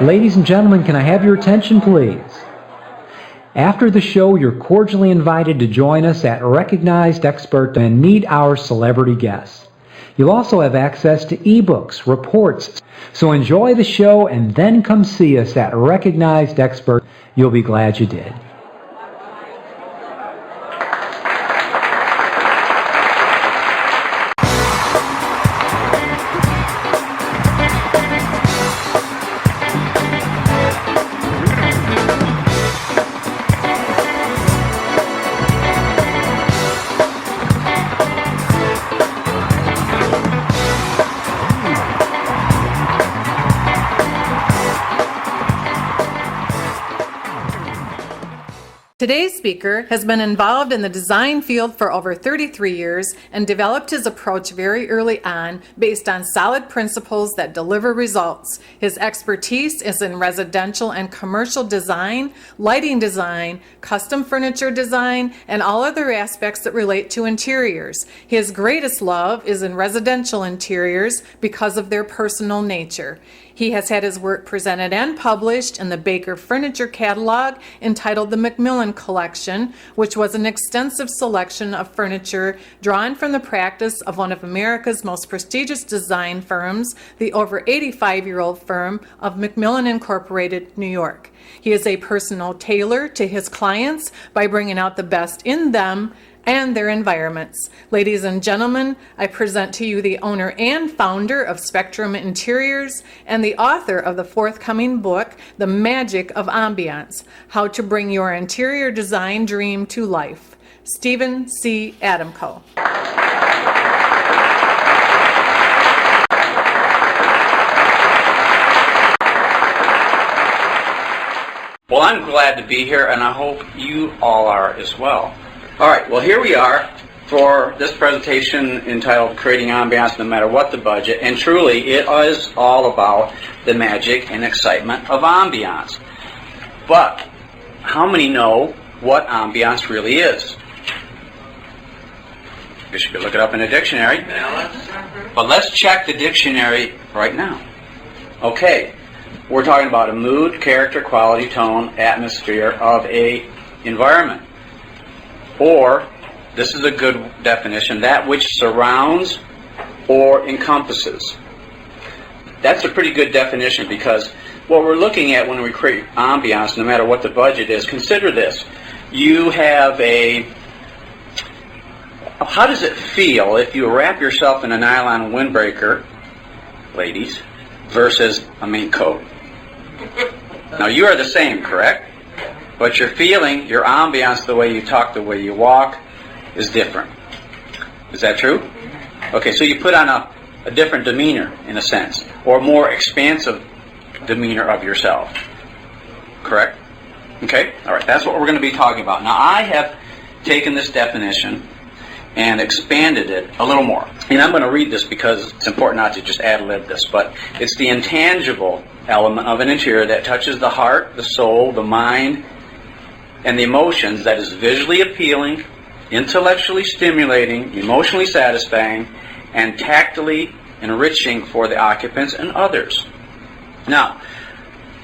Ladies and gentlemen, can I have your attention, please? After the show, you're cordially invited to join us at Recognized Expert and meet our celebrity guests. You'll also have access to ebooks, reports. So enjoy the show and then come see us at Recognized Expert. You'll be glad you did. Today's speaker has been involved in the design field for over 33 years and developed his approach very early on based on solid principles that deliver results. His expertise is in residential and commercial design, lighting design, custom furniture design, and all other aspects that relate to interiors. His greatest love is in residential interiors because of their personal nature. He has had his work presented and published in the Baker Furniture Catalog entitled the Macmillan Collection, which was an extensive selection of furniture drawn from the practice of one of America's most prestigious design firms, the over 85-year-old firm of Macmillan Incorporated, New York. He is a personal tailor to his clients by bringing out the best in them and their environments. Ladies and gentlemen, I present to you the owner and founder of Spectrum Interiors and the author of the forthcoming book, The Magic of Ambiance: How to Bring Your Interior Design Dream to Life, Stephen C. Adamko. Well, I'm glad to be here, and I hope you all are as well. All right, well, here we are for this presentation entitled Creating Ambiance No Matter What the Budget, and truly it is all about the magic and excitement of ambiance. But how many know what ambiance really is? You should look it up in a dictionary. But let's check the dictionary right now. Okay, we're talking about a mood, character, quality, tone, atmosphere of a environment. Or, this is a good definition, that which surrounds or encompasses. That's a pretty good definition, because what we're looking at when we create ambiance, no matter what the budget is, consider this. You have how does it feel if you wrap yourself in a nylon windbreaker, ladies, versus a mink coat? Now, you are the same, correct? But your feeling, your ambiance, the way you talk, the way you walk, is different. Is that true? Okay, so you put on a different demeanor, in a sense, or more expansive demeanor of yourself. Correct? Okay? All right, that's what we're going to be talking about. Now, I have taken this definition and expanded it a little more. And I'm going to read this because it's important not to just ad-lib this, but it's the intangible element of an interior that touches the heart, the soul, the mind, and the emotions, that is visually appealing, intellectually stimulating, emotionally satisfying, and tactily enriching for the occupants and others. Now,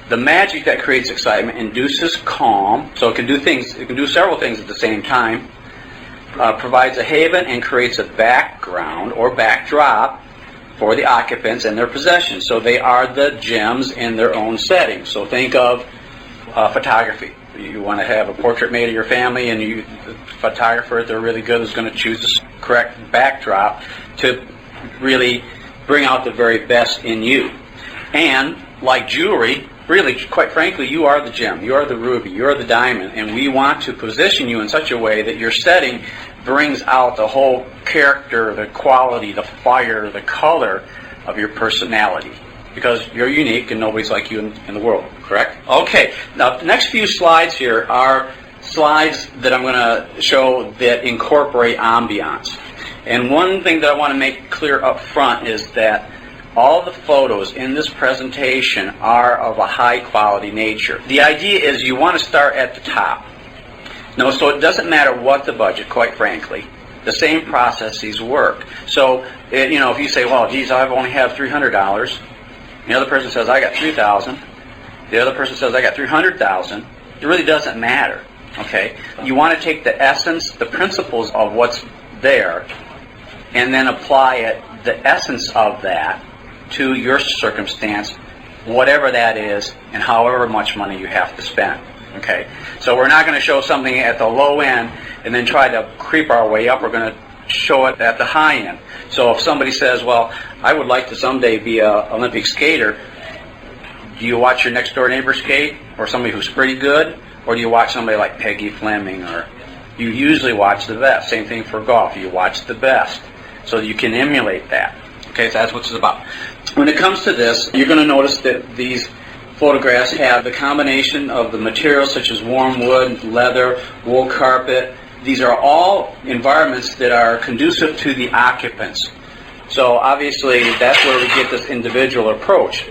the magic that creates excitement induces calm, so it can do several things at the same time, provides a haven and creates a background or backdrop for the occupants and their possessions. So they are the gems in their own setting. So think of photography. You want to have a portrait made of your family, and the photographer, if they're really good, is going to choose the correct backdrop to really bring out the very best in you. And like jewelry, really, quite frankly, you are the gem, you are the ruby, you are the diamond, and we want to position you in such a way that your setting brings out the whole character, the quality, the fire, the color of your personality. Because you're unique and nobody's like you in the world, correct? Okay, now the next few slides here are slides that I'm going to show that incorporate ambiance. And one thing that I want to make clear up front is that all the photos in this presentation are of a high quality nature. The idea is you want to start at the top. No, so it doesn't matter what the budget, quite frankly. The same processes work. So, if you say, well, geez, I only have $300, the other person says, I got $3,000, The other person says, I got 300,000. It really doesn't matter. Okay? You want to take the essence, the principles of what's there, and then apply it, the essence of that, to your circumstance, whatever that is, and however much money you have to spend. Okay? So we're not going to show something at the low end and then try to creep our way up. We're going to show it at the high end. So if somebody says, well, I would like to someday be an Olympic skater, do you watch your next door neighbor skate, or somebody who's pretty good, or do you watch somebody like Peggy Fleming? Or you usually watch the best. Same thing for golf. You watch the best so you can emulate that. Okay, so that's what it's about. When it comes to this, you're going to notice that these photographs have the combination of the materials such as warm wood, leather, wool carpet. These are all environments that are conducive to the occupants. So obviously that's where we get this individual approach.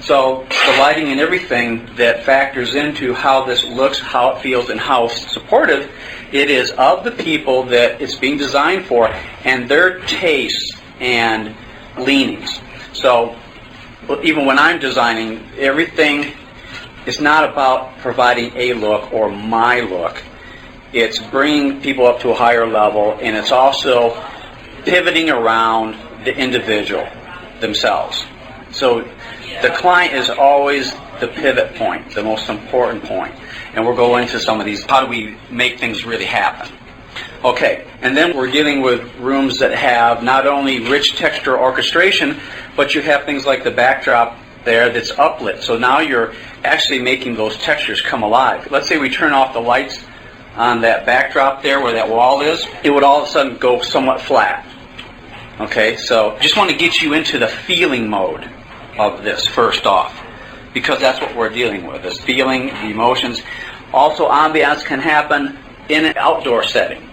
So the lighting and everything that factors into how this looks, how it feels, and how supportive it is of the people that it's being designed for and their tastes and leanings. So even when I'm designing, everything is not about providing a look or my look. It's bringing people up to a higher level, and it's also pivoting around the individual themselves. So the client is always the pivot point, the most important point. And we'll go into some of these. How do we make things really happen? Okay, and then we're dealing with rooms that have not only rich texture orchestration, but you have things like the backdrop there that's uplit. So now you're actually making those textures come alive. Let's say we turn off the lights on that backdrop there where that wall is. It would all of a sudden go somewhat flat. Okay, so just want to get you into the feeling mode of this first off, because that's what we're dealing with, is feeling, the emotions. Also, ambiance can happen in an outdoor setting.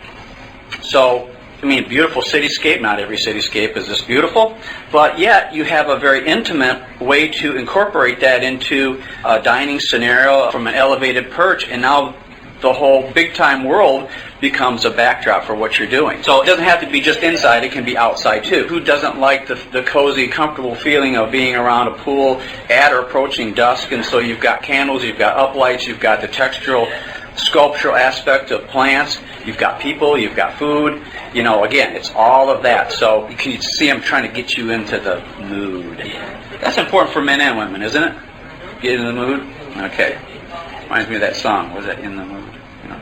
So, I mean, beautiful cityscape, not every cityscape is this beautiful, but yet you have a very intimate way to incorporate that into a dining scenario from an elevated perch, and now the whole big-time world becomes a backdrop for what you're doing. So it doesn't have to be just inside, it can be outside too. Who doesn't like the cozy, comfortable feeling of being around a pool at or approaching dusk? And so you've got candles, you've got uplights, you've got the textural, sculptural aspect of plants, you've got people, you've got food. You know, again, it's all of that. So you can see I'm trying to get you into the mood. That's important for men and women, isn't it? Get in the mood? Okay. Reminds me of that song. Was that In the Mood? You know,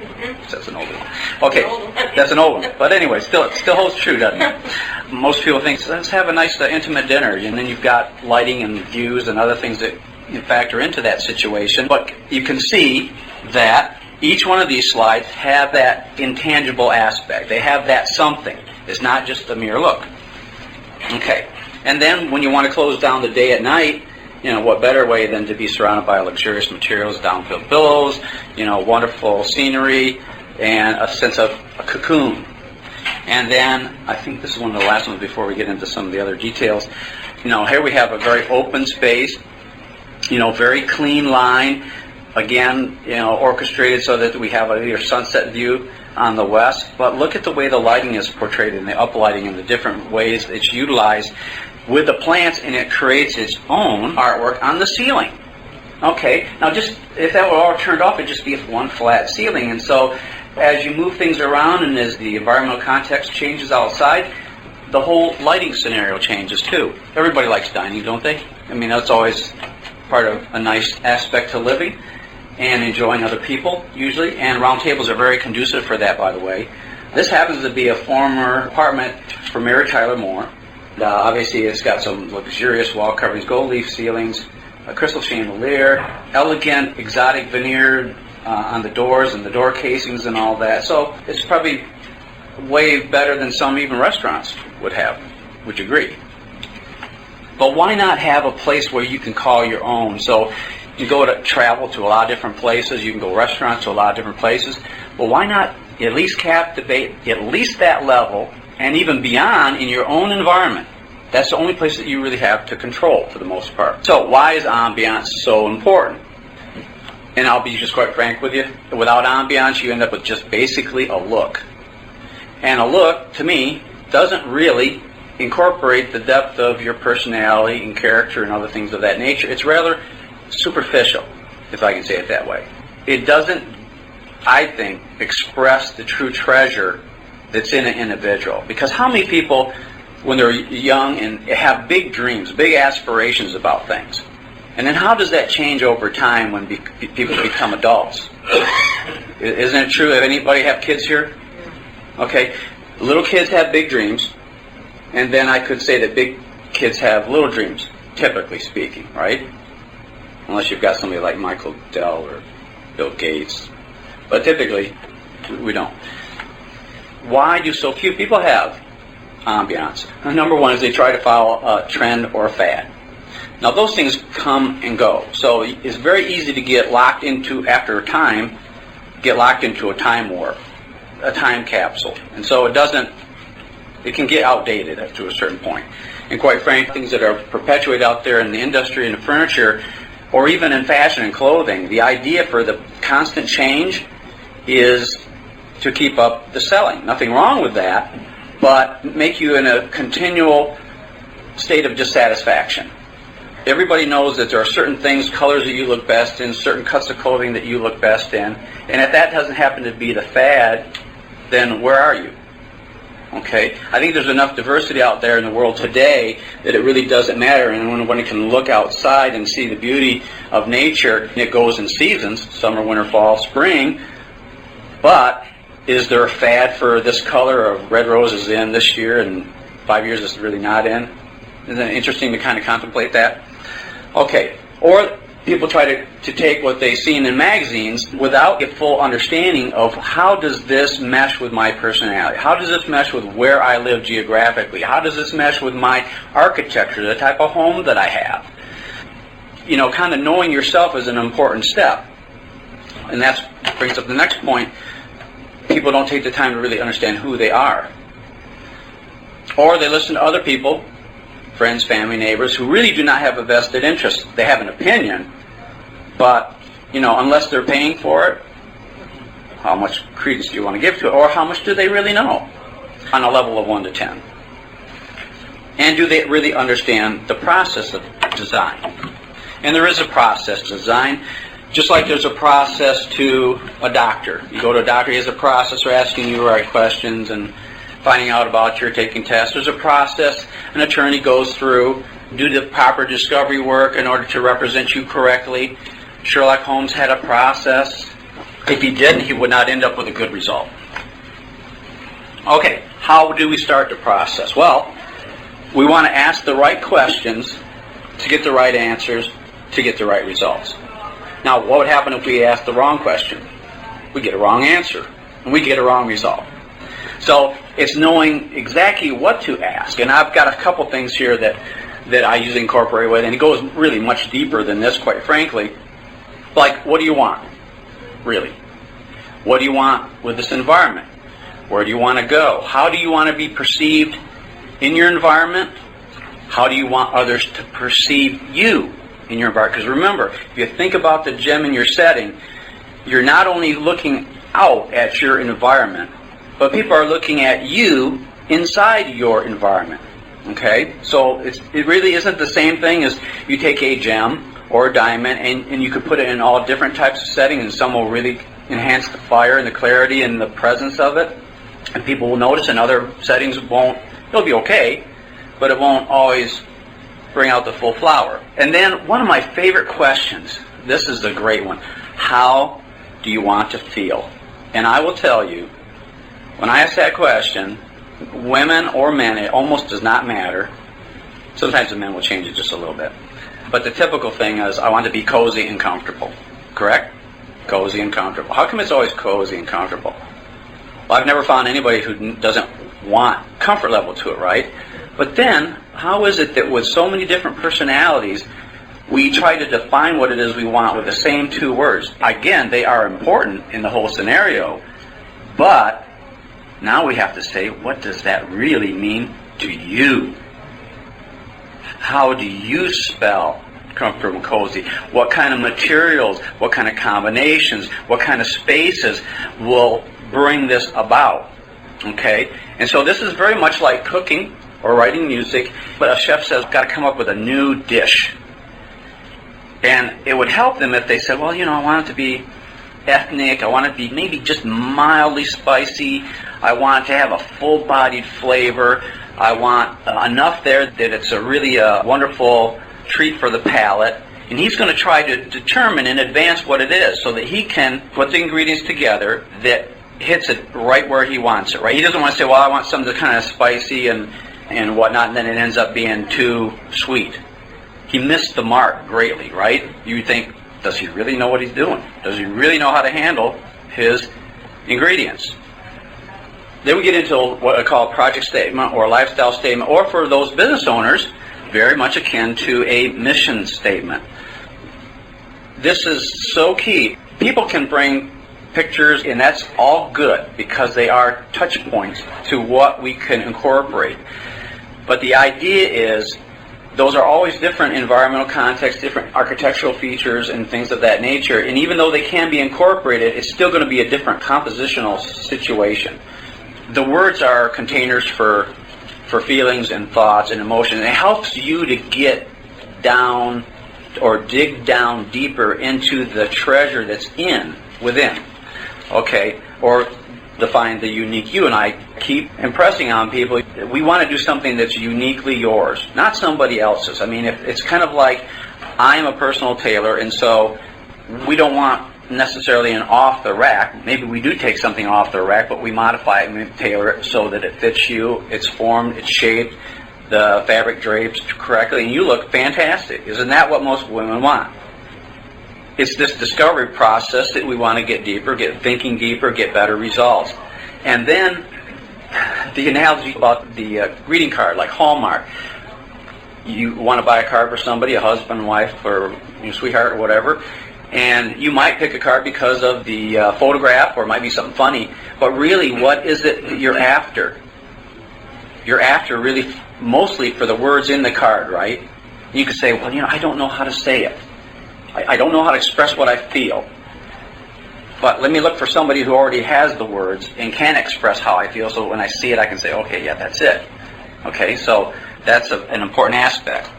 that's an old one. Okay, that's an old one. But anyway, still, it still holds true, doesn't it? Most people think, let's have a nice intimate dinner, and then you've got lighting and views and other things that factor into that situation. But you can see that each one of these slides have that intangible aspect. They have that something. It's not just a mere look. Okay, and then when you want to close down the day at night, you know, what better way than to be surrounded by luxurious materials, down-filled pillows, you know, wonderful scenery, and a sense of a cocoon. And then, I think this is one of the last ones before we get into some of the other details. You know, here we have a very open space, you know, very clean line. Again, you know, orchestrated so that we have a sunset view on the west. But look at the way the lighting is portrayed and the uplighting and the different ways it's utilized with the plants, and it creates its own artwork on the ceiling. Okay, now just if that were all turned off, it'd just be one flat ceiling. And so as you move things around and as the environmental context changes outside, the whole lighting scenario changes too. Everybody likes dining, don't they? I mean, that's always part of a nice aspect to living and enjoying other people, usually. And round tables are very conducive for that, by the way. This happens to be a former apartment for Mary Tyler Moore. Obviously, it's got some luxurious wall coverings, gold leaf ceilings, a crystal chandelier, elegant, exotic veneer on the doors and the door casings and all that. So it's probably way better than some even restaurants would have. Would you agree? But why not have a place where you can call your own? So you go to travel to a lot of different places. You can go restaurants to a lot of different places. Well, why not at least captivate at least that level and even beyond in your own environment? That's the only place that you really have to control for the most part. So why is ambiance so important? And I'll be just quite frank with you. Without ambiance, you end up with just basically a look. And a look, to me, doesn't really incorporate the depth of your personality and character and other things of that nature. It's rather superficial. if I can say it that way. It doesn't, I think, express the true treasure that's in an individual. Because how many people, when they're young and have big dreams, big aspirations about things, and then how does that change over time when people become adults? Isn't it true? Have anybody have kids here? Okay. Little kids have big dreams, and then I could say that big kids have little dreams, typically speaking, right? Unless you've got somebody like Michael Dell or Bill Gates. But typically, we don't. Why do so few people have ambiance? Number one is they try to follow a trend or a fad. Now those things come and go. So it's very easy to get locked into, after a time, get locked into a time warp, a time capsule. And so it can get outdated up to a certain point. And quite frankly, things that are perpetuated out there in the industry and the furniture, or even in fashion and clothing, the idea for the constant change is to keep up the selling. Nothing wrong with that, but make you in a continual state of dissatisfaction. Everybody knows that there are certain things, colors that you look best in, certain cuts of clothing that you look best in, and if that doesn't happen to be the fad, then where are you? Okay? I think there's enough diversity out there in the world today that it really doesn't matter, and when one can look outside and see the beauty of nature, it goes in seasons, summer, winter, fall, spring, but is there a fad for this color of red roses in this year and 5 years it's really not in? Isn't it interesting to kind of contemplate that? Okay, or people try to take what they've seen in magazines without a full understanding of how does this mesh with my personality? How does this mesh with where I live geographically? How does this mesh with my architecture, the type of home that I have? You know, kind of knowing yourself is an important step. And that brings up the next point. People don't take the time to really understand who they are. Or they listen to other people, friends, family, neighbors, who really do not have a vested interest. They have an opinion, but, you know, unless they're paying for it, how much credence do you want to give to it? Or how much do they really know on a level of 1 to 10? And do they really understand the process of design? And there is a process to design, just like there's a process to a doctor. You go to a doctor, he has a process for asking you the right questions and finding out about your taking tests. There's a process an attorney goes through, do the proper discovery work in order to represent you correctly. Sherlock Holmes had a process. If he didn't, he would not end up with a good result. Okay, how do we start the process? Well, we want to ask the right questions to get the right answers, to get the right results. Now, what would happen if we asked the wrong question? We get a wrong answer, and we get a wrong result. So it's knowing exactly what to ask. And I've got a couple things here that I usually incorporate with, and it goes really much deeper than this, quite frankly. Like, what do you want, really? What do you want with this environment? Where do you want to go? How do you want to be perceived in your environment? How do you want others to perceive you in your environment? Because remember, if you think about the gem in your setting, you're not only looking out at your environment, but people are looking at you inside your environment. Okay? So it really isn't the same thing as you take a gem or a diamond and you could put it in all different types of settings, and some will really enhance the fire and the clarity and the presence of it. And people will notice, and other settings won't. It'll be okay, but it won't always bring out the full flower. And then one of my favorite questions, this is a great one. How do you want to feel? And I will tell you, when I ask that question, women or men, it almost does not matter. Sometimes the men will change it just a little bit. But the typical thing is, I want to be cozy and comfortable. Correct? Cozy and comfortable. How come it's always cozy and comfortable? Well, I've never found anybody who doesn't want comfort level to it, right? But then, how is it that with so many different personalities, we try to define what it is we want with the same two words? Again, they are important in the whole scenario, but now we have to say, what does that really mean to you? How do you spell comfortable and cozy? What kind of materials, what kind of combinations, what kind of spaces will bring this about? Okay? And so this is very much like cooking or writing music, but a chef says, got to come up with a new dish. And it would help them if they said, well, I want it to be ethnic, I want it to be maybe just mildly spicy, I want it to have a full-bodied flavor, I want enough there that it's a really wonderful treat for the palate. And he's going to try to determine in advance what it is so that he can put the ingredients together that hits it right where he wants it, right? He doesn't want to say, well, I want something that's kind of spicy and whatnot, and then it ends up being too sweet. He missed the mark greatly, right? You think, does he really know what he's doing? Does he really know how to handle his ingredients? Then we get into what I call a project statement or a lifestyle statement, or for those business owners, very much akin to a mission statement. This is so key. People can bring pictures, and that's all good because they are touch points to what we can incorporate. But the idea is those are always different environmental contexts, different architectural features and things of that nature. And even though they can be incorporated, it's still going to be a different compositional situation. The words are containers for feelings and thoughts and emotions. It helps you to get down or dig down deeper into the treasure that's within. Okay? Or define the unique you. And I keep impressing on people, we want to do something that's uniquely yours, not somebody else's. I mean, if it's kind of like, I'm a personal tailor, and so we don't want necessarily an off-the-rack. Maybe we do take something off the rack, but we modify it and tailor it so that it fits you, it's formed, it's shaped, the fabric drapes correctly, and you look fantastic. Isn't that what most women want? It's this discovery process that we want to get deeper, get thinking deeper, get better results. And then the analogy about the greeting card, like Hallmark. You want to buy a card for somebody, a husband, wife, or sweetheart, or whatever, and you might pick a card because of the photograph, or it might be something funny, but really, what is it that you're after? You're after really mostly for the words in the card, right? You could say, well, I don't know how to say it. I don't know how to express what I feel. But let me look for somebody who already has the words and can express how I feel, so when I see it, I can say, okay, yeah, that's it. Okay, so that's an important aspect.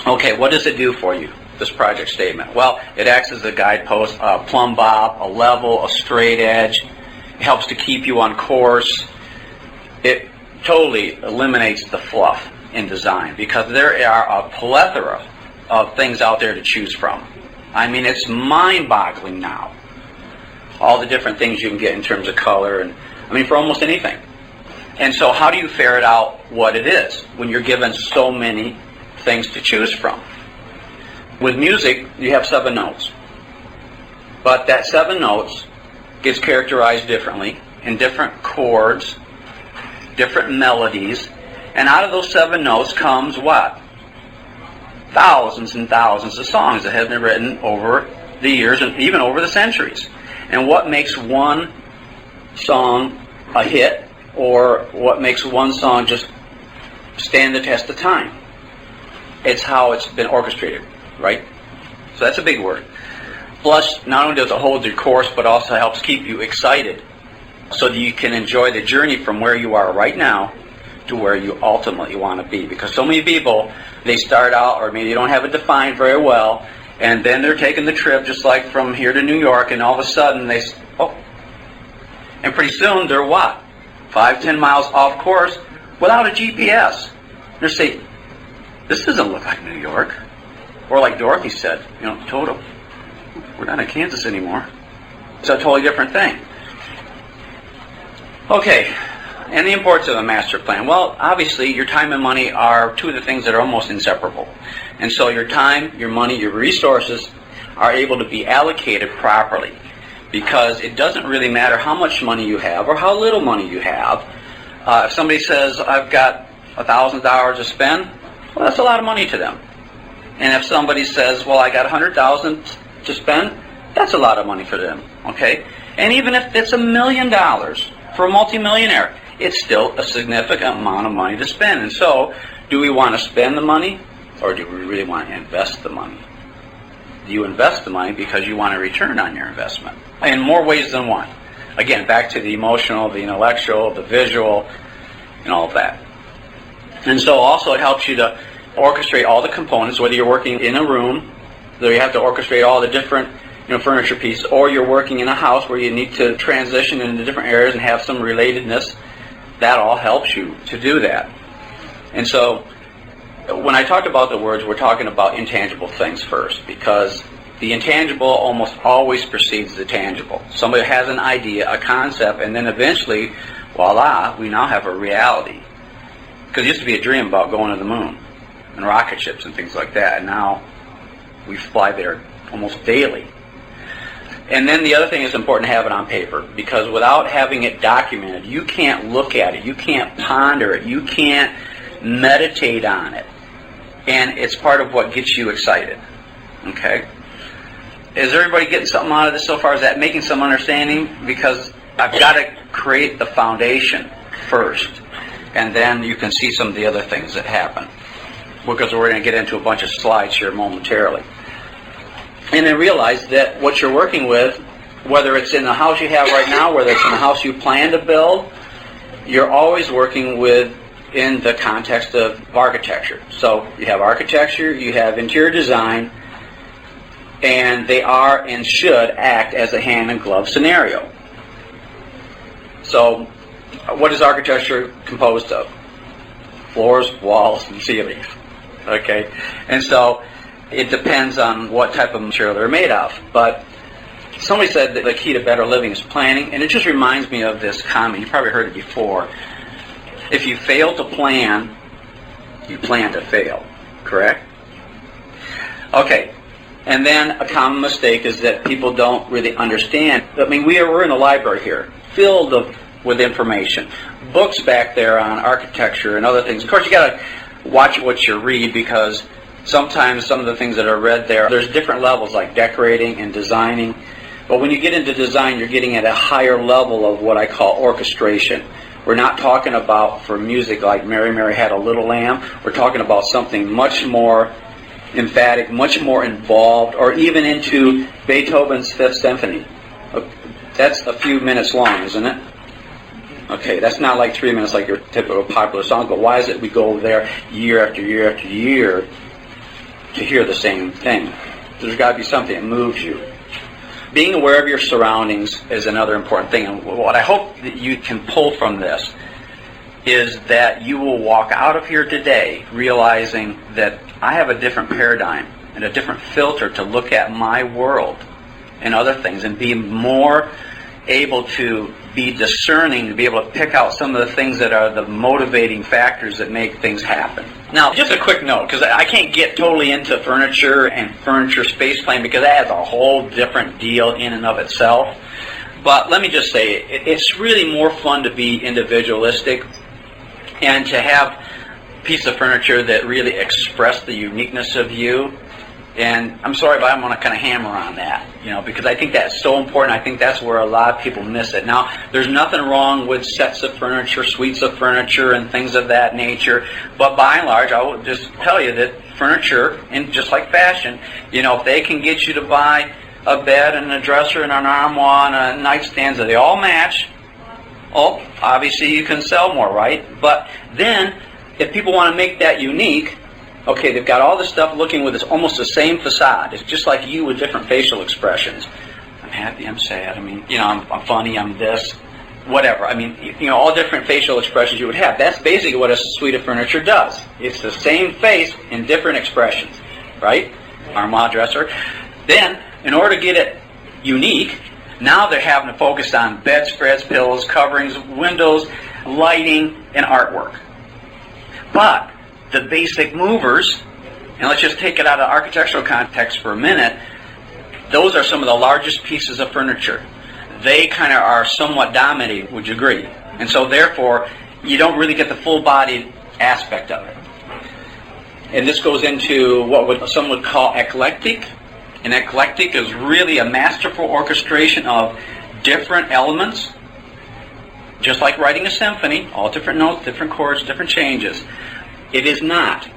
Okay, what does it do for you, this project statement? Well, it acts as a guidepost, a plumb bob, a level, a straight edge. It helps to keep you on course. It totally eliminates the fluff in design because there are a plethora of things out there to choose from. I mean, it's mind-boggling now, all the different things you can get in terms of color, and for almost anything. And so how do you ferret out what it is when you're given so many things to choose from? With music, you have 7 notes. But that 7 notes gets characterized differently in different chords, different melodies, and out of those 7 notes comes what? Thousands and thousands of songs that have been written over the years and even over the centuries. And what makes one song a hit, or what makes one song just stand the test of time? It's how it's been orchestrated, right? So that's a big word. Plus, not only does it hold your course, but also helps keep you excited so that you can enjoy the journey from where you are right now to where you ultimately want to be. Because so many people, they start out, or maybe they don't have it defined very well, and then they're taking the trip just like from here to New York, and all of a sudden and pretty soon they're what? 5-10 miles off course without a GPS. They're saying, this doesn't look like New York. Or like Dorothy said, Toto, we're not in Kansas anymore. It's a totally different thing. Okay. And the importance of a master plan. Well, obviously, your time and money are 2 of the things that are almost inseparable. And so your time, your money, your resources are able to be allocated properly, because it doesn't really matter how much money you have or how little money you have. If somebody says, I've got $1,000 to spend, well, that's a lot of money to them. And if somebody says, well, I got $100,000 to spend, that's a lot of money for them. Okay? And even if it's $1 million for a multimillionaire, it's still a significant amount of money to spend. And so, do we want to spend the money, or do we really want to invest the money? Do you invest the money because you want a return on your investment? In more ways than one. Again, back to the emotional, the intellectual, the visual, and all of that. And so also it helps you to orchestrate all the components, whether you're working in a room, whether you have to orchestrate all the different furniture pieces, or you're working in a house where you need to transition into different areas and have some relatedness. That all helps you to do that. And so when I talked about the words, we're talking about intangible things first, because the intangible almost always precedes the tangible. Somebody has an idea, a concept, and then eventually, voila, we now have a reality. Because it used to be a dream about going to the moon and rocket ships and things like that, and now we fly there almost daily. And then the other thing is important to have it on paper, because without having it documented, you can't look at it, you can't ponder it, you can't meditate on it. And it's part of what gets you excited. Okay? Is everybody getting something out of this so far? Is that making some understanding? Because I've got to create the foundation first, and then you can see some of the other things that happen. Because we're going to get into a bunch of slides here momentarily. And then realize that what you're working with, whether it's in the house you have right now, whether it's in the house you plan to build, you're always working with in the context of architecture. So you have architecture, you have interior design, and they are and should act as a hand and glove scenario. So what is architecture composed of? Floors, walls, and ceilings. Okay? And so it depends on what type of material they're made of. But somebody said that the key to better living is planning, and it just reminds me of this comment. You probably heard it before. If you fail to plan, you plan to fail. Correct? Okay. And then a common mistake is that people don't really understand. I mean, we're in a library here, filled with information. Books back there on architecture and other things. Of course, you got to watch what you read, because sometimes some of the things that are read there's different levels, like decorating and designing. But when you get into design, you're getting at a higher level of what I call orchestration. We're not talking about, for music, like Mary, Mary Had a Little Lamb. We're talking about something much more emphatic, much more involved, or even into Beethoven's Fifth Symphony. That's a few minutes long, isn't it? Okay, that's not like 3 minutes like your typical popular song, but why is it we go there year after year after year to hear the same thing? There's got to be something that moves you. Being aware of your surroundings is another important thing, and what I hope that you can pull from this is that you will walk out of here today realizing that I have a different paradigm and a different filter to look at my world and other things, and be more able to be discerning, to be able to pick out some of the things that are the motivating factors that make things happen. Now, just a quick note, because I can't get totally into furniture and furniture space planning, because that has a whole different deal in and of itself. But let me just say, it's really more fun to be individualistic and to have a piece of furniture that really express the uniqueness of you. And I'm sorry, but I'm going to kind of hammer on that, because I think that's so important. I think that's where a lot of people miss it. Now, there's nothing wrong with sets of furniture, suites of furniture, and things of that nature. But by and large, I will just tell you that furniture, and just like fashion, if they can get you to buy a bed and a dresser and an armoire and a nightstand, so they all match, obviously you can sell more, right? But then, if people want to make that unique, okay, they've got all this stuff looking with almost the same facade. It's just like you with different facial expressions. I'm happy, I'm sad, I'm funny, I'm this, whatever. All different facial expressions you would have. That's basically what a suite of furniture does. It's the same face in different expressions, right? Armoire, dresser. Then, in order to get it unique, now they're having to focus on bedspreads, pillows, coverings, windows, lighting, and artwork. But the basic movers, and let's just take it out of architectural context for a minute, those are some of the largest pieces of furniture. They kind of are somewhat dominating, would you agree? And so therefore, you don't really get the full-bodied aspect of it. And this goes into what some would call eclectic. And eclectic is really a masterful orchestration of different elements, just like writing a symphony, all different notes, different chords, different changes. It is not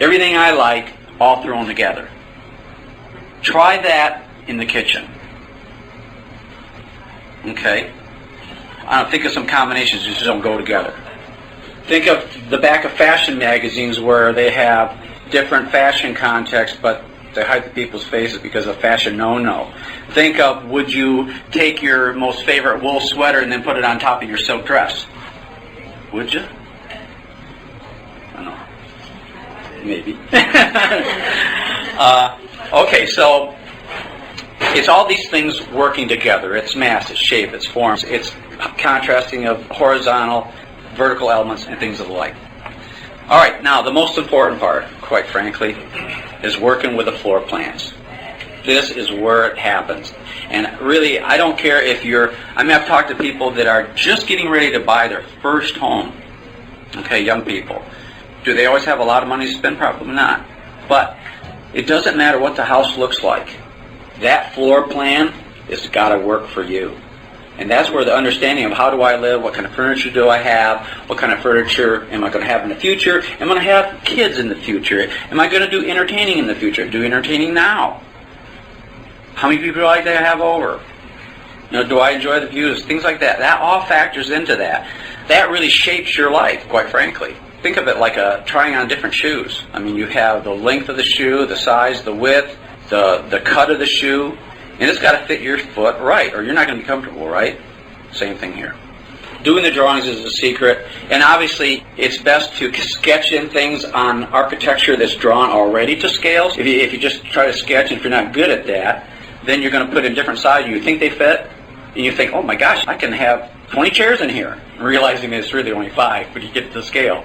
everything I like all thrown together. Try that in the kitchen. Okay? Think of some combinations that just don't go together. Think of the back of fashion magazines where they have different fashion context, but they hide the people's faces because of fashion no-no. Think of, would you take your most favorite wool sweater and then put it on top of your silk dress? Would you? I don't know. Maybe. Okay, so it's all these things working together. It's mass, it's shape, it's form, it's contrasting of horizontal, vertical elements, and things of the like. All right, now the most important part, quite frankly, is working with the floor plans. This is where it happens. And really, I don't care if I've talked to people that are just getting ready to buy their first home. Okay, young people. Do they always have a lot of money to spend? Probably not. But it doesn't matter what the house looks like. That floor plan has got to work for you. And that's where the understanding of how do I live, what kind of furniture do I have, what kind of furniture am I going to have in the future, am I going to have kids in the future, am I going to do entertaining in the future, do entertaining now? How many people do I like to have over? Do I enjoy the views, things like that. That all factors into that. That really shapes your life, quite frankly. Think of it like trying on different shoes. I mean, you have the length of the shoe, the size, the width, the cut of the shoe, and it's got to fit your foot right, or you're not going to be comfortable, right? Same thing here. Doing the drawings is a secret, and obviously it's best to sketch in things on architecture that's drawn already to scales. If you just try to sketch, and if you're not good at that, then you're going to put in different sizes. You think they fit, and you think, oh my gosh, I can have 20 chairs in here, realizing that it's really only 5 when you get to the scale.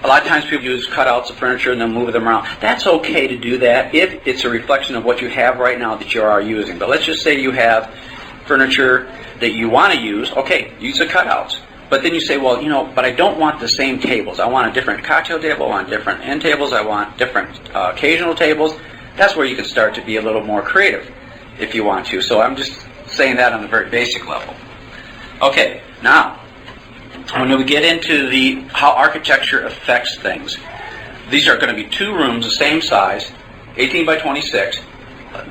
A lot of times people use cutouts of furniture and then move them around. That's okay to do that if it's a reflection of what you have right now that you are using. But let's just say you have furniture that you want to use. Okay, use the cutouts. But then you say, well, but I don't want the same tables. I want a different cocktail table. I want different end tables. I want different occasional tables. That's where you can start to be a little more creative if you want to. So I'm just saying that on a very basic level. Okay, now, when we get into how architecture affects things, these are going to be 2 rooms the same size, 18 by 26.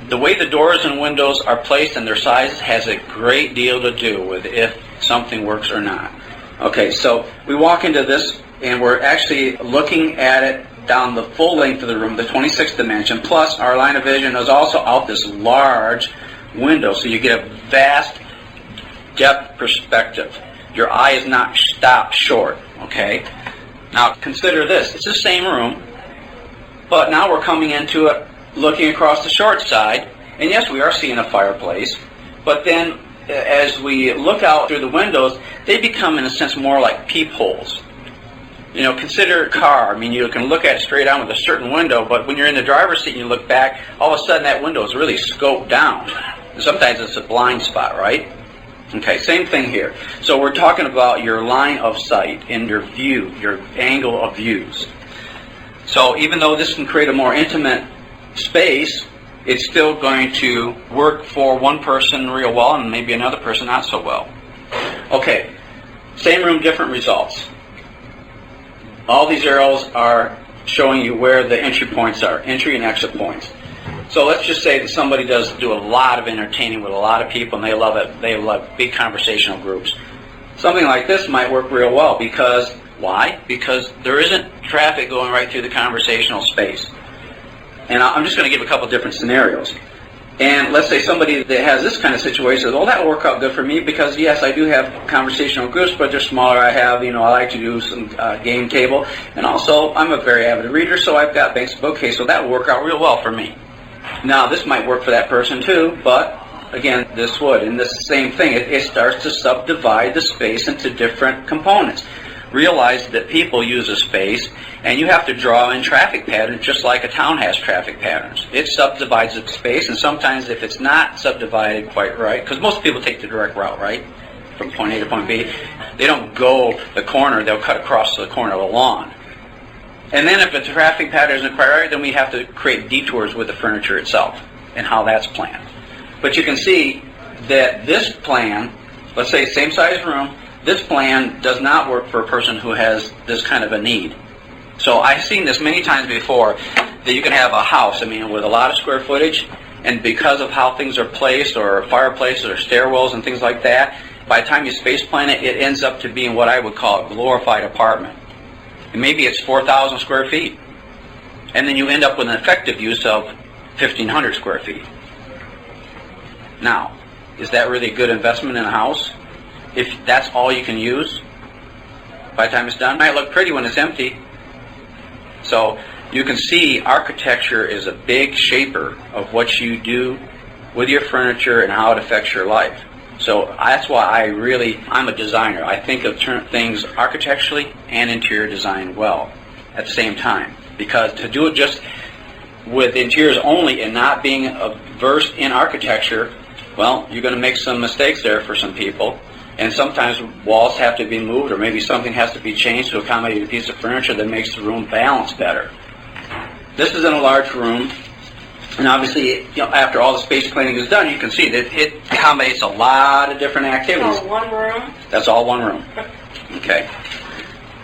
The way the doors and windows are placed and their size has a great deal to do with if something works or not. Okay, so we walk into this and we're actually looking at it down the full length of the room, the 26th dimension, plus our line of vision is also out this large window, so you get a vast depth perspective. Your eye is not stopped short, okay? Now consider this. It's the same room, but now we're coming into it looking across the short side, and yes, we are seeing a fireplace, but then as we look out through the windows, they become, in a sense, more like peepholes. Consider a car. I mean, you can look at it straight on with a certain window, but when you're in the driver's seat and you look back, all of a sudden that window is really scoped down. Sometimes it's a blind spot, right? Okay, same thing here. So we're talking about your line of sight and your view, your angle of views. So even though this can create a more intimate space, it's still going to work for one person real well and maybe another person not so well. Okay, same room, different results. All these arrows are showing you where the entry points are, entry and exit points. So let's just say that somebody does do a lot of entertaining with a lot of people and they love it. They love big conversational groups. Something like this might work real well because, why? Because there isn't traffic going right through the conversational space. And I'm just going to give a couple different scenarios. And let's say somebody that has this kind of situation says, well, that will work out good for me because, yes, I do have conversational groups, but they're smaller. I have, I like to do some game table. And also, I'm a very avid reader, so I've got banks of bookcase, so that will work out real well for me. Now, this might work for that person too, but again, this would. And this same thing, it starts to subdivide the space into different components. Realize that people use a space, and you have to draw in traffic patterns just like a town has traffic patterns. It subdivides the space, and sometimes if it's not subdivided quite right, because most people take the direct route, right, from point A to point B, they don't go the corner, they'll cut across the corner of the lawn. And then if the traffic pattern isn't quite right, then we have to create detours with the furniture itself and how that's planned. But you can see that this plan, let's say same size room, this plan does not work for a person who has this kind of a need. So I've seen this many times before, that you can have a house, with a lot of square footage, and because of how things are placed, or fireplaces, or stairwells, and things like that, by the time you space plan it, it ends up to being what I would call a glorified apartment. And maybe it's 4,000 square feet. And then you end up with an effective use of 1,500 square feet. Now, is that really a good investment in a house? If that's all you can use by the time it's done? It might look pretty when it's empty. So you can see architecture is a big shaper of what you do with your furniture and how it affects your life. So that's why I'm a designer. I think of things architecturally and interior design well at the same time. Because to do it just with interiors only and not being versed in architecture, well, you're going to make some mistakes there for some people. And sometimes walls have to be moved, or maybe something has to be changed to accommodate a piece of furniture that makes the room balance better. This is in a large room, and obviously, after all the space planning is done, you can see that it accommodates a lot of different activities. Oh, one room? That's all one room. Okay.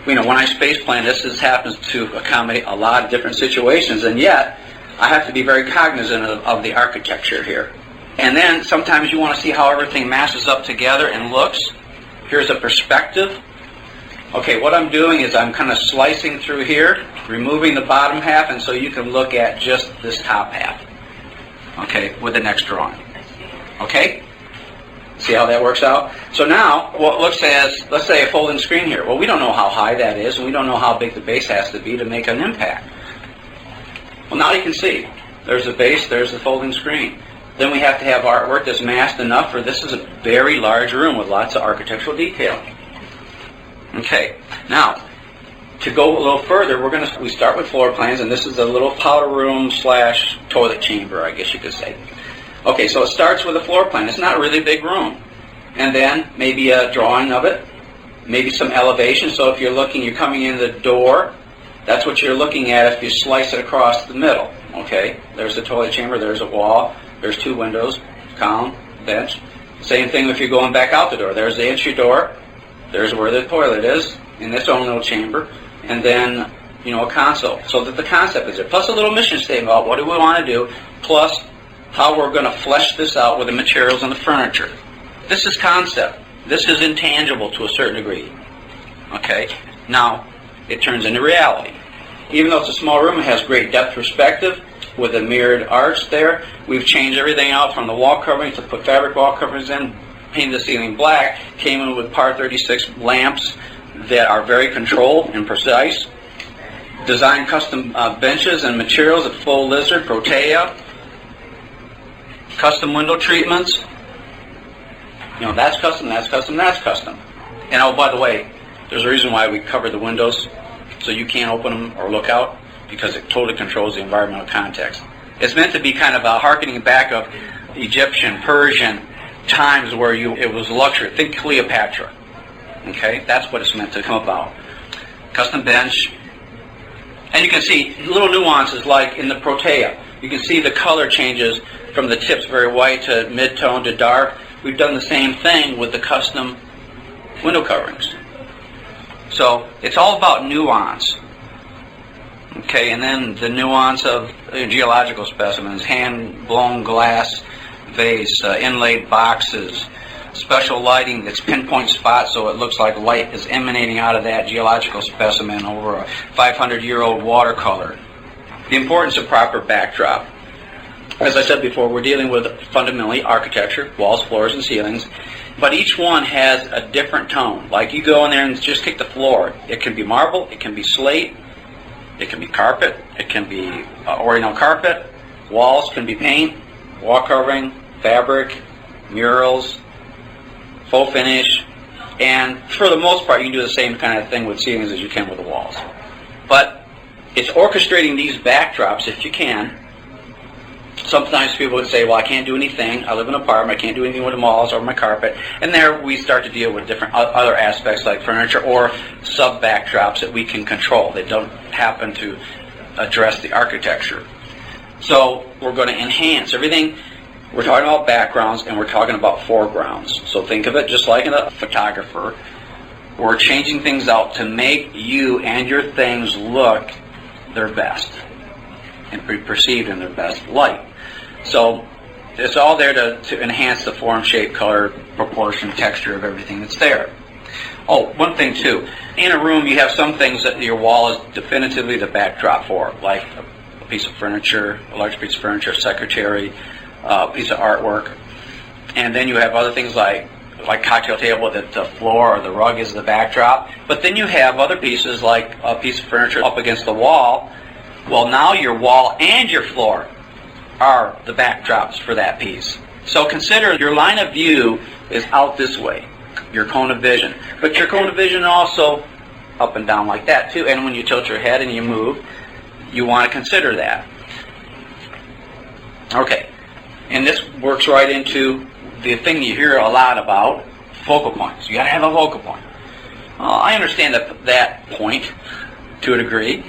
When I space plan, this happens to accommodate a lot of different situations, and yet I have to be very cognizant of the architecture here. And then sometimes you want to see how everything mashes up together and looks. Here's a perspective. Okay, what I'm doing is I'm kind of slicing through here, removing the bottom half, and so you can look at just this top half. Okay, with the next drawing. Okay? See how that works out? So now, what looks as, let's say, a folding screen here. Well, we don't know how high that is, and we don't know how big the base has to be to make an impact. Well, now you can see. There's the base, there's the folding screen. Then we have to have artwork that's masked enough for this is a very large room with lots of architectural detail. Okay, now, to go a little further, we start with floor plans, and this is a little powder room / toilet chamber, I guess you could say. Okay, so it starts with a floor plan. It's not a really big room. And then maybe a drawing of it, maybe some elevation. So if you're coming in the door, that's what you're looking at if you slice it across the middle. Okay, there's the toilet chamber, there's a wall, there's 2 windows, column, bench. Same thing if you're going back out the door. There's the entry door, there's where the toilet is, in its own little chamber, and then, a console. So that the concept is there. Plus a little mission statement about what do we want to do, plus how we're going to flesh this out with the materials and the furniture. This is concept. This is intangible to a certain degree. Okay? Now, it turns into reality. Even though it's a small room, it has great depth perspective with a mirrored arch there. We've changed everything out from the wall coverings to put fabric wall coverings in, painted the ceiling black, came in with par 36 lamps that are very controlled and precise. Designed custom benches and materials at full lizard, protea. Custom window treatments. That's custom, that's custom, that's custom. And oh, by the way, there's a reason why we cover the windows so you can't open them or look out, because it totally controls the environmental context. It's meant to be kind of a harkening back of Egyptian, Persian times where it was luxury. Think Cleopatra. Okay, that's what it's meant to come about. Custom bench. And you can see little nuances like in the protea. You can see the color changes from the tips very white to mid-tone to dark. We've done the same thing with the custom window coverings. So it's all about nuance. Okay, and then the nuance of geological specimens, hand-blown glass vase, inlaid boxes, special lighting that's pinpoint spots so it looks like light is emanating out of that geological specimen over a 500-year-old watercolor. The importance of proper backdrop. As I said before, we're dealing with fundamentally architecture, walls, floors, and ceilings, but each one has a different tone. Like you go in there and just kick the floor. It can be marble, it can be slate, it can be carpet, it can be Oriental carpet, walls can be paint, wall covering, fabric, murals, faux finish, and for the most part you can do the same kind of thing with ceilings as you can with the walls. But it's orchestrating these backdrops if you can. Sometimes people would say, well, I can't do anything. I live in an apartment. I can't do anything with the walls or my carpet. And there we start to deal with different other aspects like furniture or sub-backdrops that we can control. They don't happen to address the architecture. So we're going to enhance everything. We're talking about backgrounds and we're talking about foregrounds. So think of it just like a photographer. We're changing things out to make you and your things look their best and be perceived in their best light. So it's all there to enhance the form, shape, color, proportion, texture of everything that's there. Oh, one thing too. In a room you have some things that your wall is definitively the backdrop for, like piece of furniture, a large piece of furniture, secretary, piece of artwork. And then you have other things like cocktail table, that the floor or the rug is the backdrop. But then you have other pieces like a piece of furniture up against the wall. Well, now your wall and your floor are the backdrops for that piece. So consider your line of view is out this way, your cone of vision. But your cone of vision also up and down like that too. And when you tilt your head and you move, you want to consider that. Okay, and this works right into the thing you hear a lot about, focal points. You got to have a focal point. I understand that point to a degree,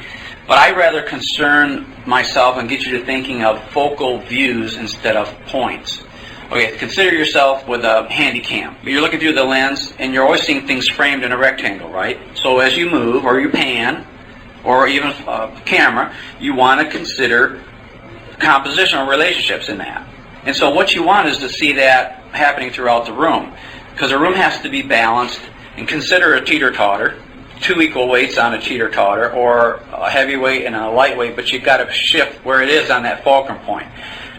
but I rather concern myself and get you to thinking of focal views instead of points. Okay, consider yourself with a handy cam. You're looking through the lens and you're always seeing things framed in a rectangle, right? So as you move or you pan, or even a camera, you want to consider compositional relationships in that. And so what you want is to see that happening throughout the room, because the room has to be balanced. And consider a teeter-totter, 2 equal weights on a teeter-totter, or a heavy weight and a light weight, but you've got to shift where it is on that fulcrum point.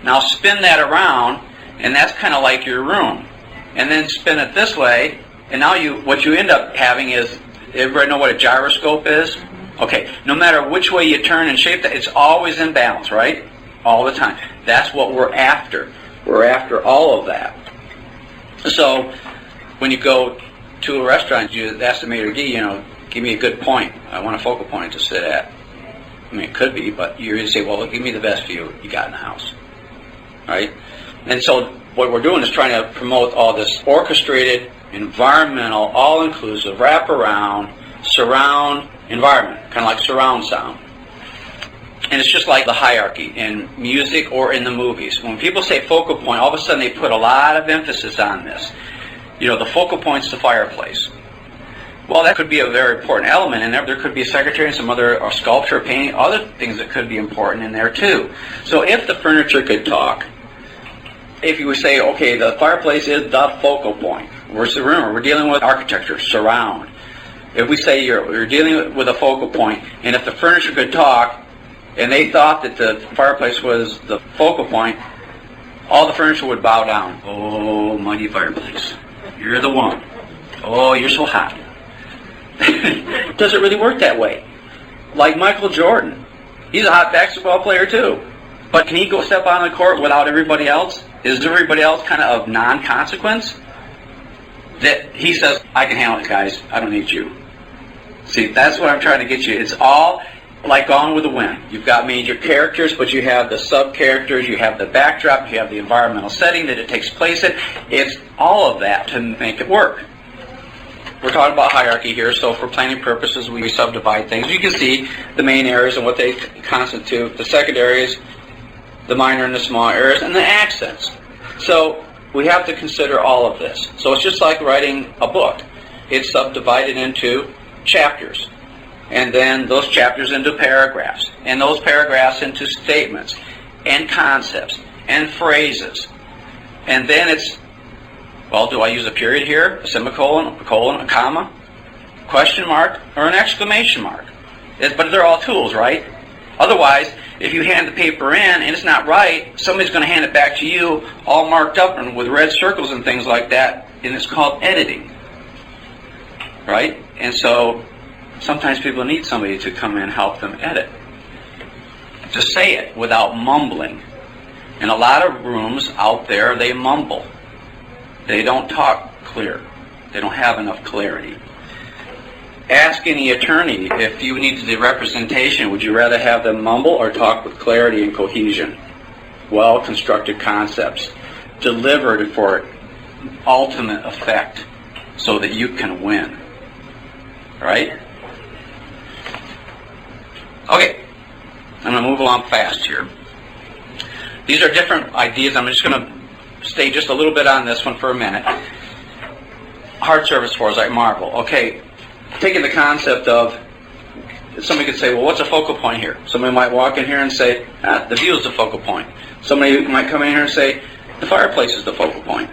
Now spin that around, and that's kind of like your room. And then spin it this way, and now what you end up having is, everybody know what a gyroscope is? Okay, no matter which way you turn and shape that, it's always in balance, right? All the time. That's what we're after. We're after all of that. So when you go to a restaurant, you ask the maitre d', give me a good point. I want a focal point to sit at. I mean, it could be, but you're going to say, well, give me the best view you got in the house. Right? And so what we're doing is trying to promote all this orchestrated, environmental, all-inclusive, wrap-around, surround environment, kind of like surround sound. And it's just like the hierarchy in music or in the movies. When people say focal point, all of a sudden they put a lot of emphasis on this. The focal point's the fireplace. Well, that could be a very important element in there. There could be a secretary and some other sculpture, painting, other things that could be important in there too. So if the furniture could talk, if you would say, okay, the fireplace is the focal point. Remember, we're dealing with architecture, surround. If we say you're dealing with a focal point, and if the furniture could talk, and they thought that the fireplace was the focal point, all the furniture would bow down. Oh, mighty fireplace. You're the one. Oh, you're so hot. Does it really work that way? Like Michael Jordan. He's a hot basketball player too. But can he go step on the court without everybody else? Is everybody else kind of non-consequence? That he says, I can handle it, guys. I don't need you. See, that's what I'm trying to get you. It's all like Gone with the Wind. You've got major characters, but you have the sub-characters, you have the backdrop, you have the environmental setting that it takes place in. It's all of that to make it work. We're talking about hierarchy here, so for planning purposes, we subdivide things. You can see the main areas and what they constitute, the secondaries, the minor and the small areas, and the accents. So we have to consider all of this. So it's just like writing a book. It's subdivided into chapters. And then those chapters into paragraphs, and those paragraphs into statements, and concepts, and phrases. And then it's, well, do I use a period here, a semicolon, a colon, a comma, question mark, or an exclamation mark? But they're all tools, right? Otherwise, if you hand the paper in and it's not right, somebody's going to hand it back to you all marked up and with red circles and things like that, and it's called editing. Right? And so sometimes people need somebody to come in and help them edit. To say it without mumbling. In a lot of rooms out there, they mumble. They don't talk clear. They don't have enough clarity. Ask any attorney if you need the representation, would you rather have them mumble or talk with clarity and cohesion? Well-constructed concepts, delivered for ultimate effect so that you can win. Right? Okay, I'm going to move along fast here. These are different ideas. I'm just going to stay just a little bit on this one for a minute. Hard surface floors like marble. Okay, taking the concept of, somebody could say, well, what's a focal point here? Somebody might walk in here and say, the view is the focal point. Somebody might come in here and say, the fireplace is the focal point.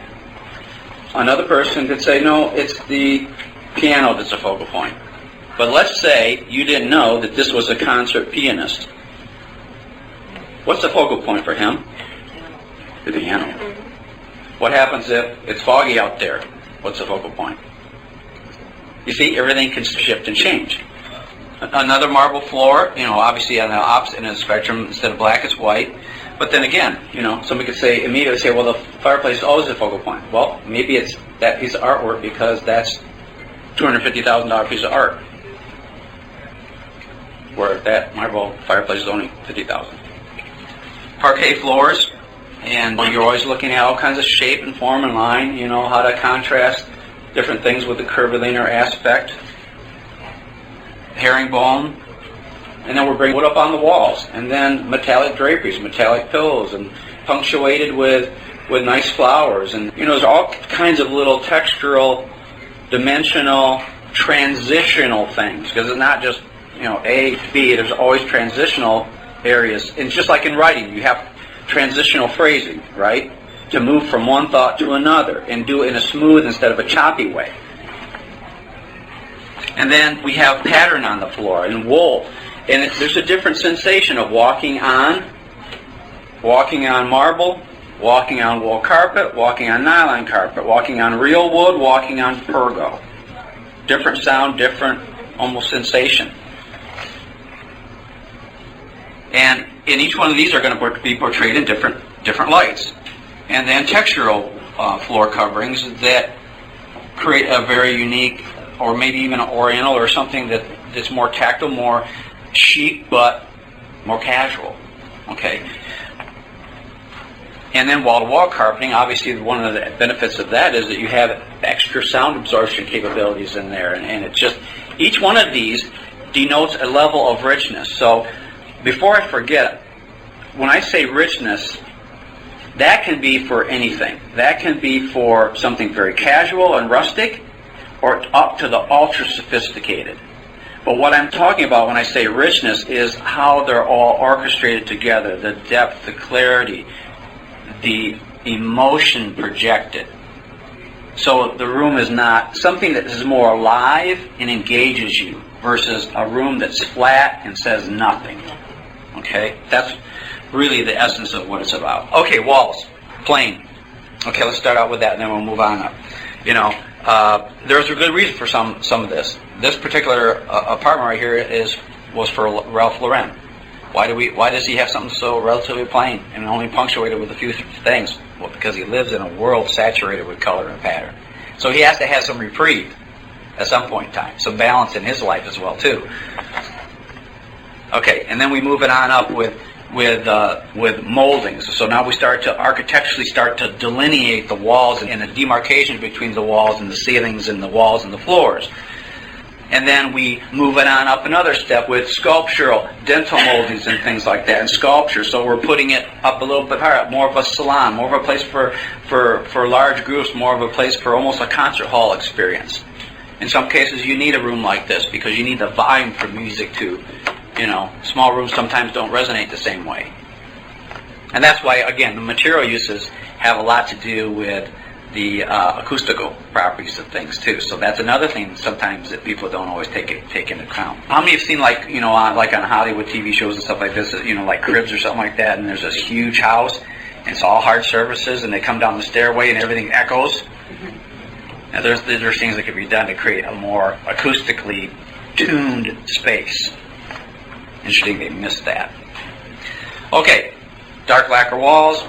Another person could say, no, it's the piano that's a focal point. But let's say you didn't know that this was a concert pianist. What's the focal point for him? The piano. What happens if it's foggy out there? What's the focal point? You see, everything can shift and change. Another marble floor, obviously on the opposite end of the spectrum, instead of black, it's white. But then again, somebody could immediately say, well, the fireplace is always the focal point. Well, maybe it's that piece of artwork because that's $250,000 piece of art, where that marble fireplace is only $50,000. Parquet floors, and you're always looking at all kinds of shape and form and line, how to contrast different things with the curvilinear aspect. Herringbone, and then we're bringing wood up on the walls, and then metallic draperies, metallic pillows, and punctuated with nice flowers, and there's all kinds of little textural, dimensional, transitional things, because it's not just A, B. There's always transitional areas, and just like in writing, you have transitional phrasing, right? To move from one thought to another, and do it in a smooth instead of a choppy way. And then we have pattern on the floor and wool. And there's a different sensation of walking on marble, walking on wool carpet, walking on nylon carpet, walking on real wood, walking on pergo. Different sound, different almost sensation. And in each one of these are going to be portrayed in different lights. And then textural floor coverings that create a very unique, or maybe even an oriental or something that's more tactile, more chic, but more casual. Okay. And then wall-to-wall carpeting, obviously one of the benefits of that is that you have extra sound absorption capabilities in there. And it's just, each one of these denotes a level of richness. So before I forget, when I say richness, that can be for anything. That can be for something very casual and rustic, or up to the ultra-sophisticated. But what I'm talking about when I say richness is how they're all orchestrated together, the depth, the clarity, the emotion projected. So the room is not something that is more alive and engages you versus a room that's flat and says nothing. Okay? That's really the essence of what it's about. Okay, walls. Plain. Okay, let's start out with that and then we'll move on up. There's a good reason for some of this. This particular apartment right here was for Ralph Lauren. Why does he have something so relatively plain and only punctuated with a few things? Well, because he lives in a world saturated with color and pattern. So he has to have some reprieve at some point in time, some balance in his life as well too. Okay, and then we move it on up with moldings. So now we start to architecturally delineate the walls and the demarcation between the walls and the ceilings and the walls and the floors. And then we move it on up another step with sculptural, dental moldings and things like that, and sculpture. So we're putting it up a little bit higher, more of a salon, more of a place for large groups, more of a place for almost a concert hall experience. In some cases you need a room like this because you need the volume for music too. Small rooms sometimes don't resonate the same way. And that's why, again, the material uses have a lot to do with the acoustical properties of things too. So that's another thing sometimes that people don't always take into account. How many have seen like on Hollywood TV shows and stuff like this, like Cribs or something like that, and there's this huge house and it's all hard surfaces and they come down the stairway and everything echoes? Now there's things that can be done to create a more acoustically tuned space. Interesting they missed that. Okay, dark lacquer walls,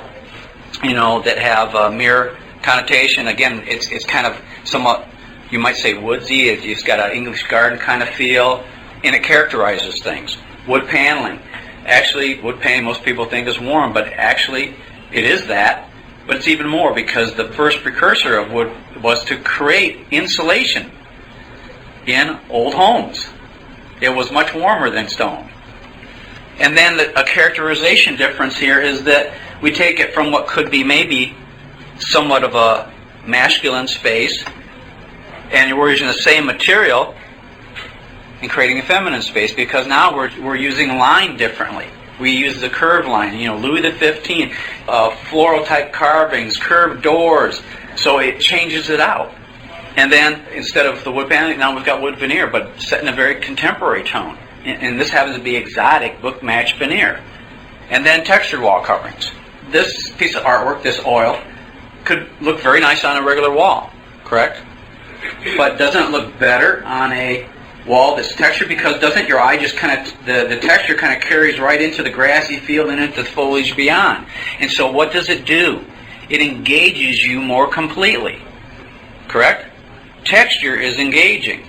that have a mirror connotation. Again, it's kind of somewhat, you might say, woodsy. It's got an English garden kind of feel, and it characterizes things. Wood paneling. Actually, wood paneling most people think is warm, but actually it is that. But it's even more because the first precursor of wood was to create insulation in old homes. It was much warmer than stone. And then a characterization difference here is that we take it from what could be maybe somewhat of a masculine space, and we're using the same material and creating a feminine space because now we're using line differently. We use the curved line, Louis XV, floral type carvings, curved doors, so it changes it out. And then instead of the wood paneling, now we've got wood veneer, but set in a very contemporary tone. And this happens to be exotic book match veneer. And then textured wall coverings. This piece of artwork, this oil, could look very nice on a regular wall, correct? But doesn't it look better on a wall that's textured? Because doesn't your eye just kind of, the texture kind of carries right into the grassy field and into the foliage beyond. And so what does it do? It engages you more completely, correct? Texture is engaging.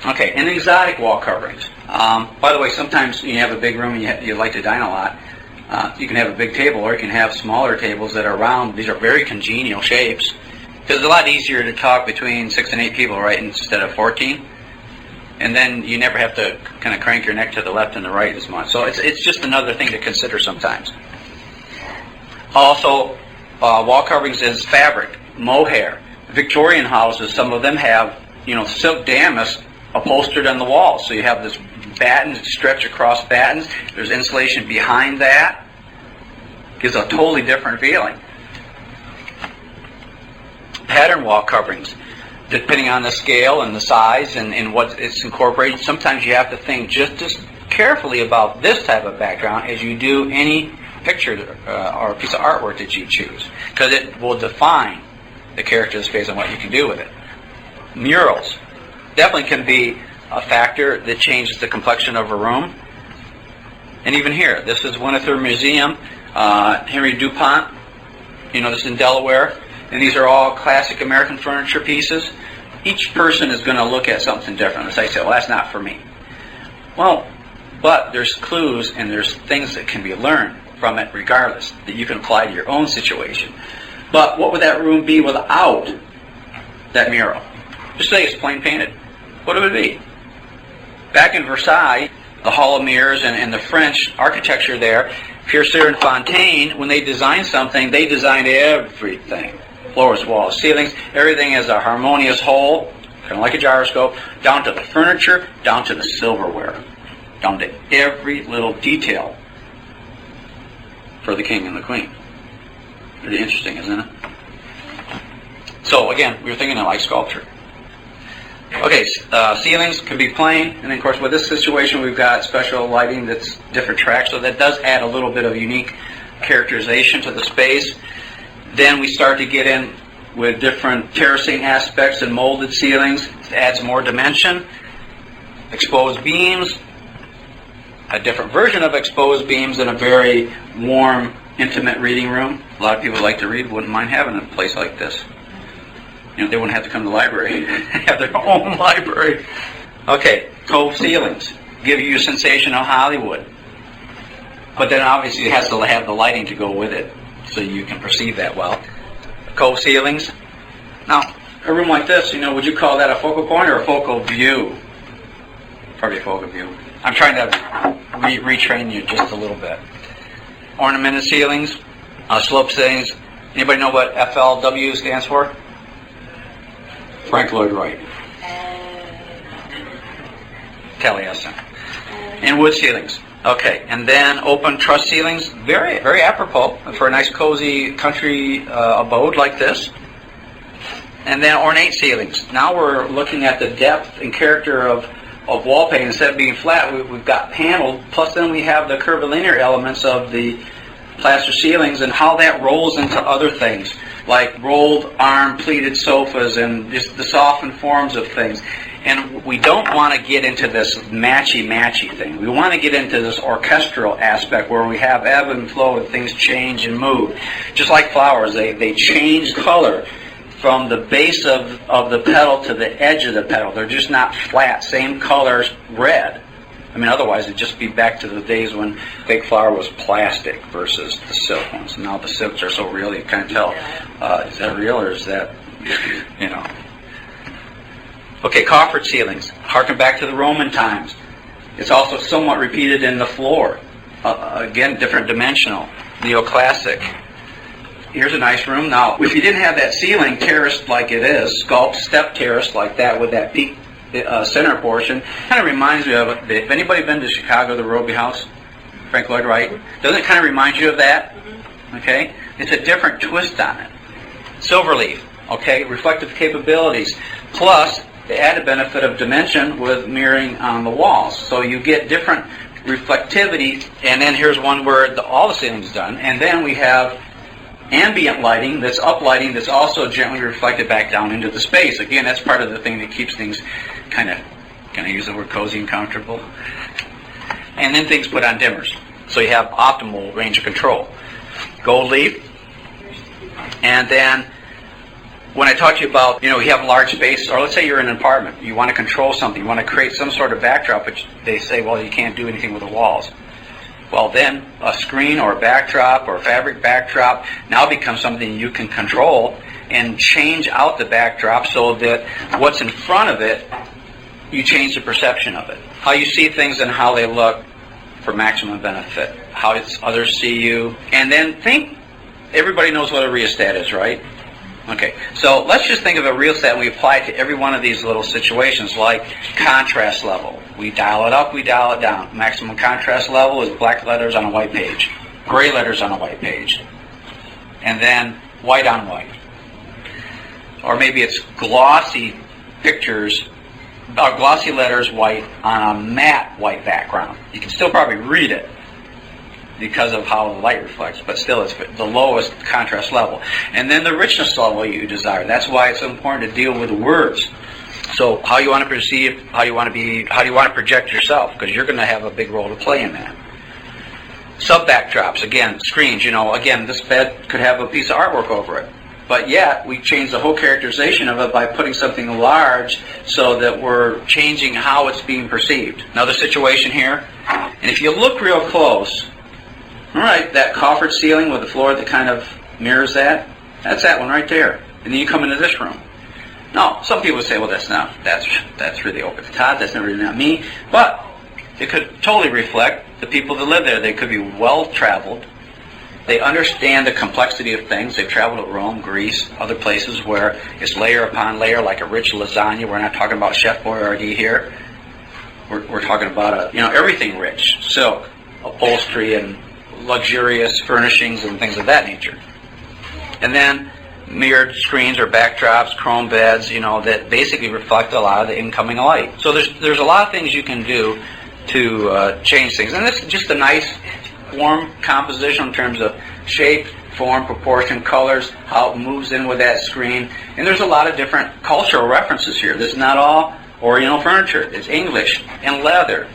Okay, and exotic wall coverings. By the way, sometimes you have a big room and you like to dine a lot. You can have a big table, or you can have smaller tables that are round. These are very congenial shapes. Because it's a lot easier to talk between 6 and 8 people, right, instead of 14. And then you never have to kind of crank your neck to the left and the right as much. So it's just another thing to consider sometimes. Also, wall coverings is fabric, mohair. Victorian houses, some of them have, silk damask upholstered on the walls. So you have this battens, stretch across battens. There's insulation behind that. Gives a totally different feeling. Pattern wall coverings, depending on the scale and the size and what it's incorporated, sometimes you have to think just as carefully about this type of background as you do any picture or piece of artwork that you choose, because it will define the character of the space and what you can do with it. Murals definitely can be a factor that changes the complexion of a room. And even here, this is Winterthur Museum, Henry DuPont, this is in Delaware, and these are all classic American furniture pieces. Each person is going to look at something different. As I say, well, that's not for me. Well, but there's clues and there's things that can be learned from it regardless, that you can apply to your own situation. But what would that room be without that mural? Just say it's plain painted. What would it be? Back in Versailles, the Hall of Mirrors and the French architecture there, Pierre and Fontaine, when they designed something, they designed everything. Floors, walls, ceilings, everything as a harmonious whole, kind of like a gyroscope, down to the furniture, down to the silverware, down to every little detail for the king and the queen. Pretty interesting, isn't it? So again, we were thinking of like sculpture. Okay, ceilings can be plain, and then of course with this situation we've got special lighting that's different tracks, so that does add a little bit of unique characterization to the space. Then we start to get in with different terracing aspects and molded ceilings. It adds more dimension. Exposed beams, a different version of exposed beams in a very warm, intimate reading room. A lot of people like to read, wouldn't mind having a place like this. They wouldn't have to come to the library, have their own library. Okay, cove ceilings give you a sensation of Hollywood. But then obviously it has to have the lighting to go with it, so you can perceive that well. Cove ceilings. Now, a room like this, would you call that a focal point or a focal view? Probably a focal view. I'm trying to retrain you just a little bit. Ornamented ceilings, slope ceilings. Anybody know what FLW stands for? Frank Lloyd Wright. Taliesin. And wood ceilings. Okay, and then open truss ceilings, very, very apropos for a nice cozy country abode like this. And then ornate ceilings. Now we're looking at the depth and character of wall painting. Instead of being flat, we've got paneled, plus then we have the curvilinear elements of the plaster ceilings and how that rolls into other things, like rolled arm pleated sofas and just the softened forms of things. And we don't want to get into this matchy-matchy thing. We want to get into this orchestral aspect where we have ebb and flow and things change and move. Just like flowers, they change color from the base of the petal to the edge of the petal. They're just not flat, same colors, red. Otherwise it'd just be back to the days when fake flour was plastic versus the silk ones. Now the silks are so real you can't tell, is that real or is that, Okay, coffered ceilings. Harken back to the Roman times. It's also somewhat repeated in the floor. Again, different dimensional, neoclassic. Here's a nice room. Now, if you didn't have that ceiling terraced like it is, sculpt, step terraced like that with that peak center portion, kind of reminds me of, if anybody been to Chicago, the Roby House, Frank Lloyd Wright, doesn't it kind of remind you of that? Okay? It's a different twist on it. Silverleaf, okay, reflective capabilities, plus the added benefit of dimension with mirroring on the walls. So you get different reflectivity, and then here's one where all the ceiling's done, and then we have ambient lighting, that's uplighting, that's also gently reflected back down into the space. Again, that's part of the thing that keeps things kind of, can I use the word cozy and comfortable? And then things put on dimmers. So you have optimal range of control. Gold leaf. And then when I talk to you about, you have large space, or let's say you're in an apartment, you want to control something, you want to create some sort of backdrop, but they say, well, you can't do anything with the walls. Well, then a screen or a backdrop or a fabric backdrop now becomes something you can control and change out the backdrop so that what's in front of it, you change the perception of it. How you see things and how they look for maximum benefit. How others see you. And then think, everybody knows what a rheostat is, right? Okay, so let's just think of a rheostat and we apply it to every one of these little situations, like contrast level. We dial it up, we dial it down. Maximum contrast level is black letters on a white page, gray letters on a white page, and then white on white. Or maybe it's glossy pictures, glossy letters white on a matte white background. You can still probably read it because of how the light reflects, but still it's the lowest contrast level. And then the richness level you desire. That's why it's so important to deal with words. So how you want to perceive, how you want to project yourself, because you're going to have a big role to play in that. Sub-backdrops, again, screens, again, this bed could have a piece of artwork over it. But yet, we change the whole characterization of it by putting something large so that we're changing how it's being perceived. Another situation here, and if you look real close, all right, that coffered ceiling with the floor that kind of mirrors that, that's that one right there. And then you come into this room. Now, some people say, well, that's really open to Todd, that's really not me. But it could totally reflect the people that live there. They could be well-traveled. They understand the complexity of things. They've traveled to Rome, Greece, other places where it's layer upon layer like a rich lasagna. We're not talking about Chef Boyardee here. We're talking about everything rich. Silk, upholstery, and luxurious furnishings and things of that nature. And then mirrored screens or backdrops, chrome beds, that basically reflect a lot of the incoming light. So there's a lot of things you can do to change things. And this is just a nice form composition in terms of shape, form, proportion, colors, how it moves in with that screen. And there's a lot of different cultural references here. This is not all Oriental furniture. It's English and leather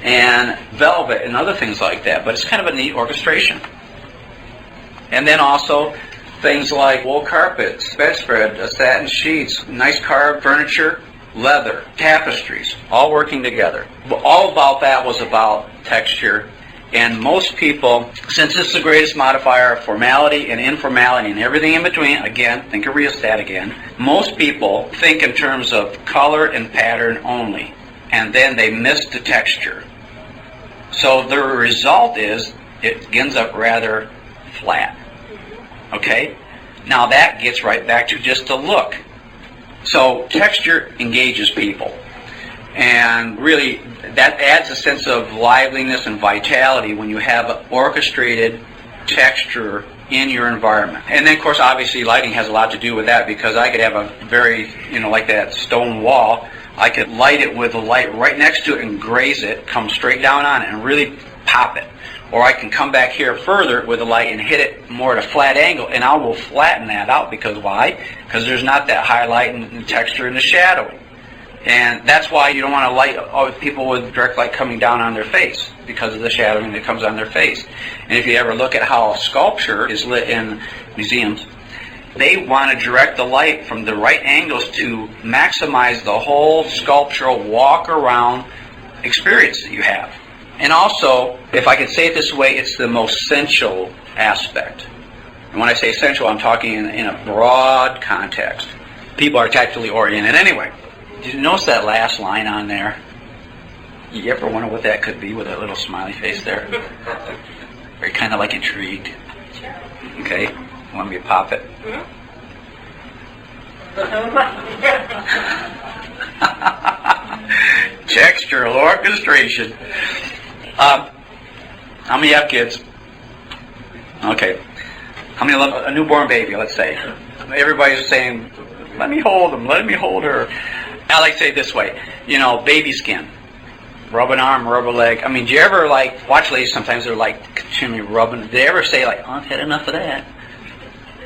and velvet and other things like that. But it's kind of a neat orchestration. And then also things like wool carpets, bedspread, satin sheets, nice carved furniture, leather, tapestries, all working together. All about that was about texture. And most people, since this is the greatest modifier of formality and informality and everything in between, again, think of rheostat again, most people think in terms of color and pattern only. And then they miss the texture. So the result is it ends up rather flat. Okay? Now that gets right back to just the look. So texture engages people. And really, that adds a sense of liveliness and vitality when you have an orchestrated texture in your environment. And then, of course, obviously, lighting has a lot to do with that, because I could have a very, like that stone wall, I could light it with a light right next to it and graze it, come straight down on it and really pop it. Or I can come back here further with a light and hit it more at a flat angle, and I will flatten that out. Because why? Because there's not that highlight and texture in the shadowing. And that's why you don't want to light people with direct light coming down on their face, because of the shadowing that comes on their face. And if you ever look at how a sculpture is lit in museums, they want to direct the light from the right angles to maximize the whole sculptural walk-around experience that you have. And also, if I can say it this way, it's the most sensual aspect. And when I say sensual, I'm talking in a broad context. People are tactily oriented anyway. Did you notice that last line on there? You ever wonder what that could be with that little smiley face there? Are you kind of like intrigued? Okay, want me to pop it? Textural orchestration. How many have kids? Okay. How many love a newborn baby, let's say? Everybody's saying, let me hold him, let me hold her. I like to say it this way, baby skin. rub an arm, rub a leg. I mean, do you ever like watch ladies? Sometimes they're like continually rubbing. Do they ever say like, "Oh, I've had enough of that"?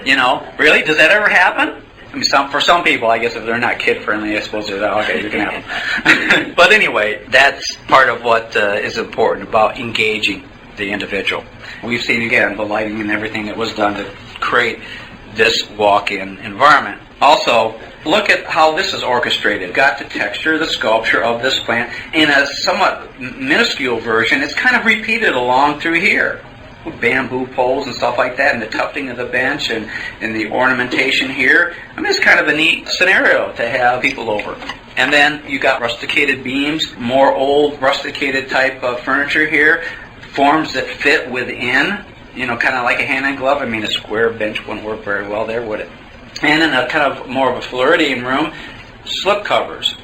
You know, really? Does that ever happen? I mean, for some people, I guess if they're not kid friendly, I suppose they're okay. You can have them. But anyway, that's part of what is important about engaging the individual. We've seen again the lighting and everything that was done to create this walk-in environment. Also, look at how this is orchestrated. Got the texture, the sculpture of this plant. In a somewhat minuscule version, it's kind of repeated along through here. With bamboo poles and stuff like that, and the tufting of the bench and the ornamentation here. I mean, it's kind of a neat scenario to have people over. And then you got rusticated beams, more old rusticated type of furniture here, forms that fit within, you know, kind of like a hand-in glove. I mean, a square bench wouldn't work very well there, would it? And in a kind of more of a Floridian room, slip covers.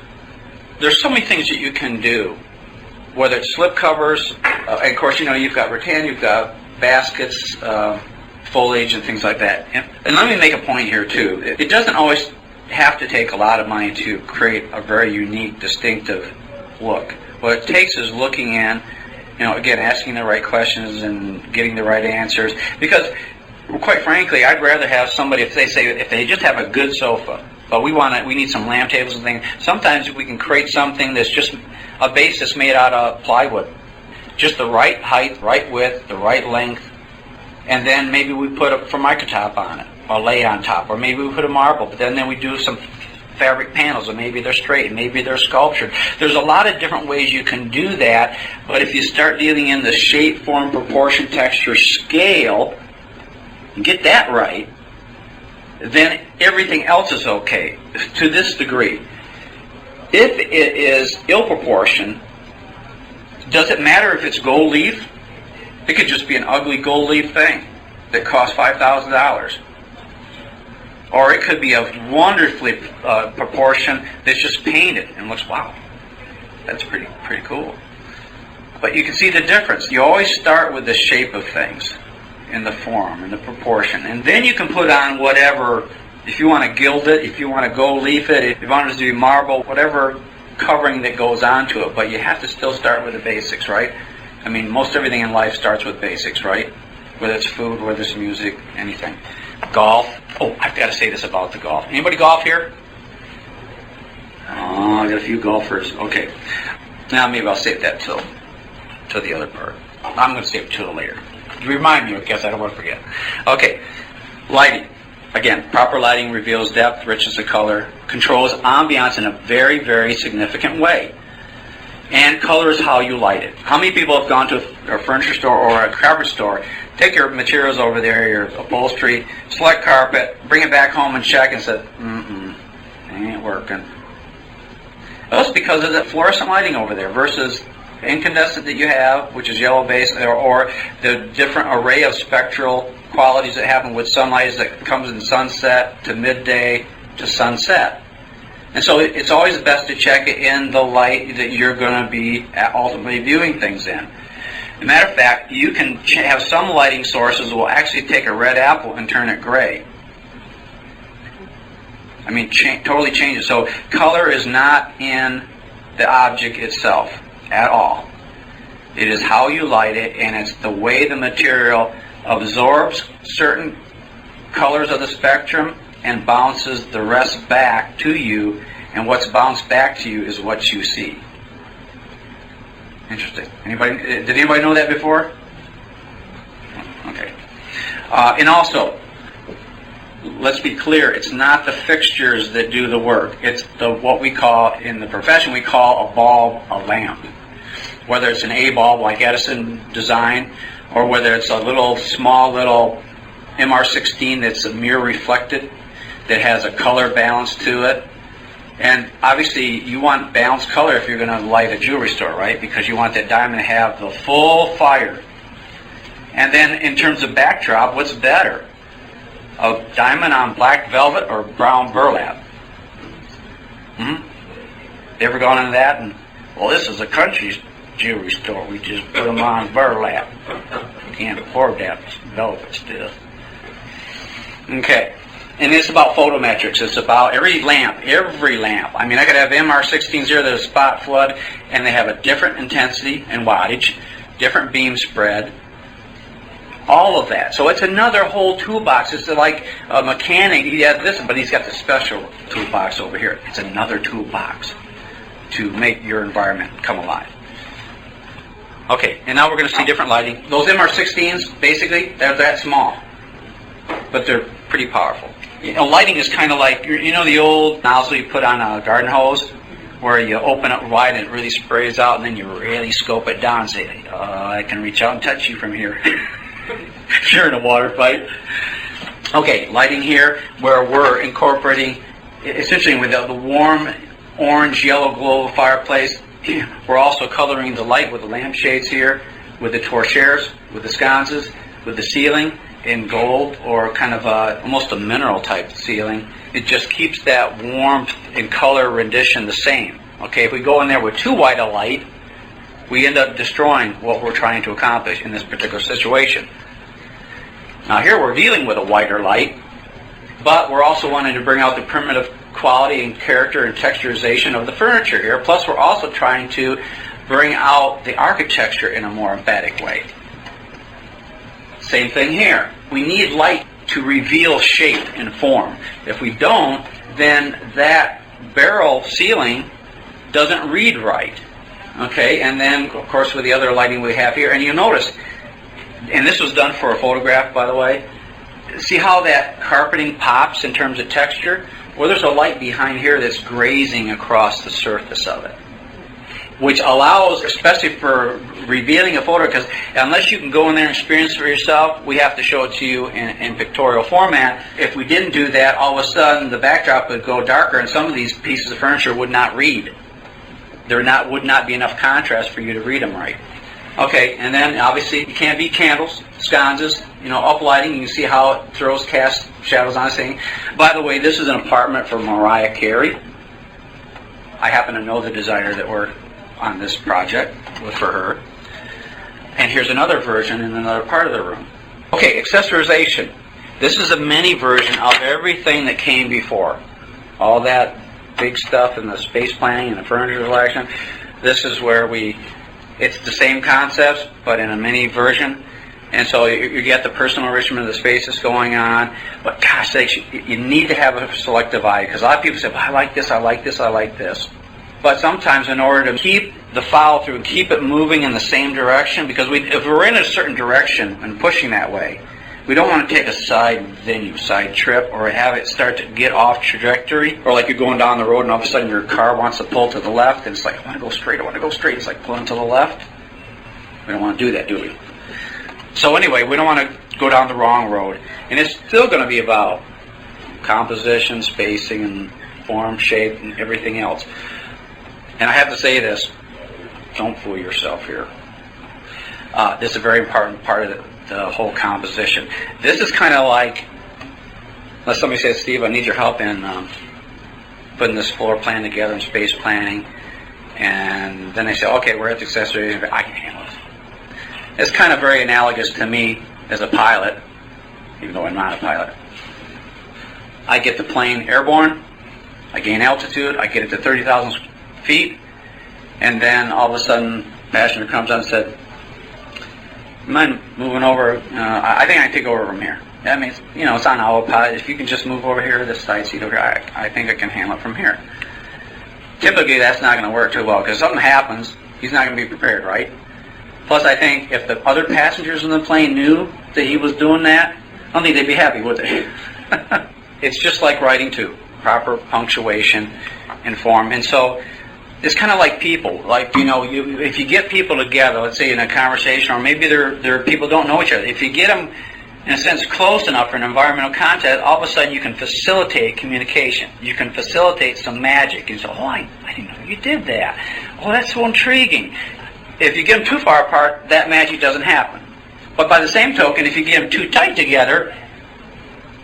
There's so many things that you can do, whether it's slip covers, and of course, you know, you've got rattan, you've got baskets, foliage, and things like that. And let me make a point here, too. It doesn't always have to take a lot of money to create a very unique, distinctive look. What it takes is looking in, you know, again, asking the right questions and getting the right answers. Because, quite frankly, I'd rather have somebody, if they just have a good sofa, but we need some lamp tables and things. Sometimes we can create something that's just a base that's made out of plywood. Just the right height, right width, the right length, and then maybe we put a formica top on it, or lay on top, or maybe we put a marble, but then we do some fabric panels, and maybe they're straight, and maybe they're sculptured. There's a lot of different ways you can do that, but if you start dealing in the shape, form, proportion, texture, scale, and get that right, then everything else is okay, to this degree. If it is ill-proportioned, does it matter if it's gold leaf? It could just be an ugly gold leaf thing that costs $5,000. Or it could be a wonderfully proportion that's just painted and looks, wow, that's pretty cool. But you can see the difference. You always start with the shape of things and the form and the proportion. And then you can put on whatever, if you want to gild it, if you want to gold leaf it, if you want it to be marble, whatever covering that goes onto it, but you have to still start with the basics, right? I mean, most everything in life starts with basics, right? Whether it's food, whether it's music, anything. Golf. Oh, I've got to say this about the golf. Anybody golf here? Oh, I got a few golfers. Okay. Now maybe I'll save that till the other part. I'm going to save it till later. Remind me, because I don't want to forget. Okay. Lighting. Again, proper lighting reveals depth, richness of color, controls ambiance in a very, very significant way. And color is how you light it. How many people have gone to a furniture store or a carpet store, take your materials over there, your upholstery, select carpet, bring it back home and check and said, it ain't working. That's because of the fluorescent lighting over there versus incandescent that you have, which is yellow base, or the different array of spectral qualities that happen with sunlight that comes in sunset to midday to sunset. And so it's always best to check it in the light that you're going to be ultimately viewing things in. As a matter of fact, you can have some lighting sources that will actually take a red apple and turn it gray. I mean, totally change it. So color is not in the object itself at all. It is how you light it, and it's the way the material absorbs certain colors of the spectrum and bounces the rest back to you, and what's bounced back to you is what you see. Interesting. Did anybody know that before? Okay. And also, let's be clear, it's not the fixtures that do the work. It's what we call, in the profession, we call a bulb a lamp. Whether it's an A bulb like Edison designed, or whether it's a small little MR16 that's a mirror reflected, that has a color balance to it. And obviously you want balanced color if you're going to light a jewelry store, right? Because you want that diamond to have the full fire. And then in terms of backdrop, what's better? A diamond on black velvet or brown burlap? You ever gone into that? And, well, this is a country jewelry store. We just put them on burlap. Can't afford that velvet stuff. Okay. And it's about photometrics. It's about every lamp. I mean, I could have MR16s here that are spot flood, and they have a different intensity and wattage, different beam spread, all of that. So it's another whole toolbox. It's like a mechanic. He has this, but he's got the special toolbox over here. It's another toolbox to make your environment come alive. Okay, and now we're going to see different lighting. Those MR16s, basically, they're that small, but they're pretty powerful. You know, lighting is kind of like, you know the old nozzle you put on a garden hose, where you open it wide and it really sprays out, and then you really scope it down and say, I can reach out and touch you from here. If you're in a water fight. Okay, lighting here, where we're incorporating, essentially with the warm orange, yellow glow of a fireplace, we're also coloring the light with the lampshades here, with the torchères, with the sconces, with the ceiling in gold, or kind of almost a mineral type ceiling. It just keeps that warmth and color rendition the same. Okay, if we go in there with too white a light, we end up destroying what we're trying to accomplish in this particular situation. Now here we're dealing with a whiter light, but we're also wanting to bring out the primitive quality and character and texturization of the furniture here. Plus we're also trying to bring out the architecture in a more emphatic way. Same thing here. We need light to reveal shape and form. If we don't, then that barrel ceiling doesn't read right. Okay, and then of course with the other lighting we have here, and you notice, and this was done for a photograph, by the way, see how that carpeting pops in terms of texture? Well, there's a light behind here that's grazing across the surface of it, which allows, especially for revealing a photo, because unless you can go in there and experience it for yourself, we have to show it to you in pictorial format. If we didn't do that, all of a sudden the backdrop would go darker, and some of these pieces of furniture would not read. There would not be enough contrast for you to read them right. Okay, and then obviously you can't beat candles, sconces, uplighting. You can see how it casts shadows on the thing. By the way, this is an apartment for Mariah Carey. I happen to know the designer that worked on this project for her. And here's another version in another part of the room. Okay, accessorization. This is a mini version of everything that came before. All that big stuff in the space planning and the furniture selection. This is where it's the same concepts, but in a mini version. And so you get the personal enrichment of the spaces going on. But gosh sakes, you need to have a selective eye, because a lot of people say, well, I like this, I like this, I like this. But sometimes in order to keep the follow through, keep it moving in the same direction, because if we're in a certain direction and pushing that way, we don't want to take a side trip, or have it start to get off trajectory, or like you're going down the road and all of a sudden your car wants to pull to the left, and it's like, I want to go straight, I want to go straight. It's like pulling to the left. We don't want to do that, do we? So anyway, we don't want to go down the wrong road. And it's still going to be about composition, spacing, and form, shape, and everything else. And I have to say this, don't fool yourself here. This is a very important part of the whole composition. This is kind of like, unless somebody says, Steve, I need your help in putting this floor plan together and space planning, and then they say, okay, we're at the accessory, I can handle it. It's kind of very analogous to me as a pilot, even though I'm not a pilot. I get the plane airborne, I gain altitude, I get it to 30,000 feet, and then all of a sudden, passenger comes on and said, mind moving over? I think I can take over from here. That means, it's on autopilot. If you can just move over here to this side seat over here, I think I can handle it from here. Typically, that's not going to work too well, because if something happens, he's not going to be prepared, right? Plus, I think if the other passengers in the plane knew that he was doing that, I don't think they'd be happy, would they? It's just like writing, too. Proper punctuation and form. And so, it's kind of like people. Like, if you get people together, let's say in a conversation, or maybe they're people don't know each other. If you get them, in a sense, close enough for an environmental context, all of a sudden you can facilitate communication. You can facilitate some magic. You say, oh, I didn't know you did that. Oh, that's so intriguing. If you get them too far apart, that magic doesn't happen. But by the same token, if you get them too tight together,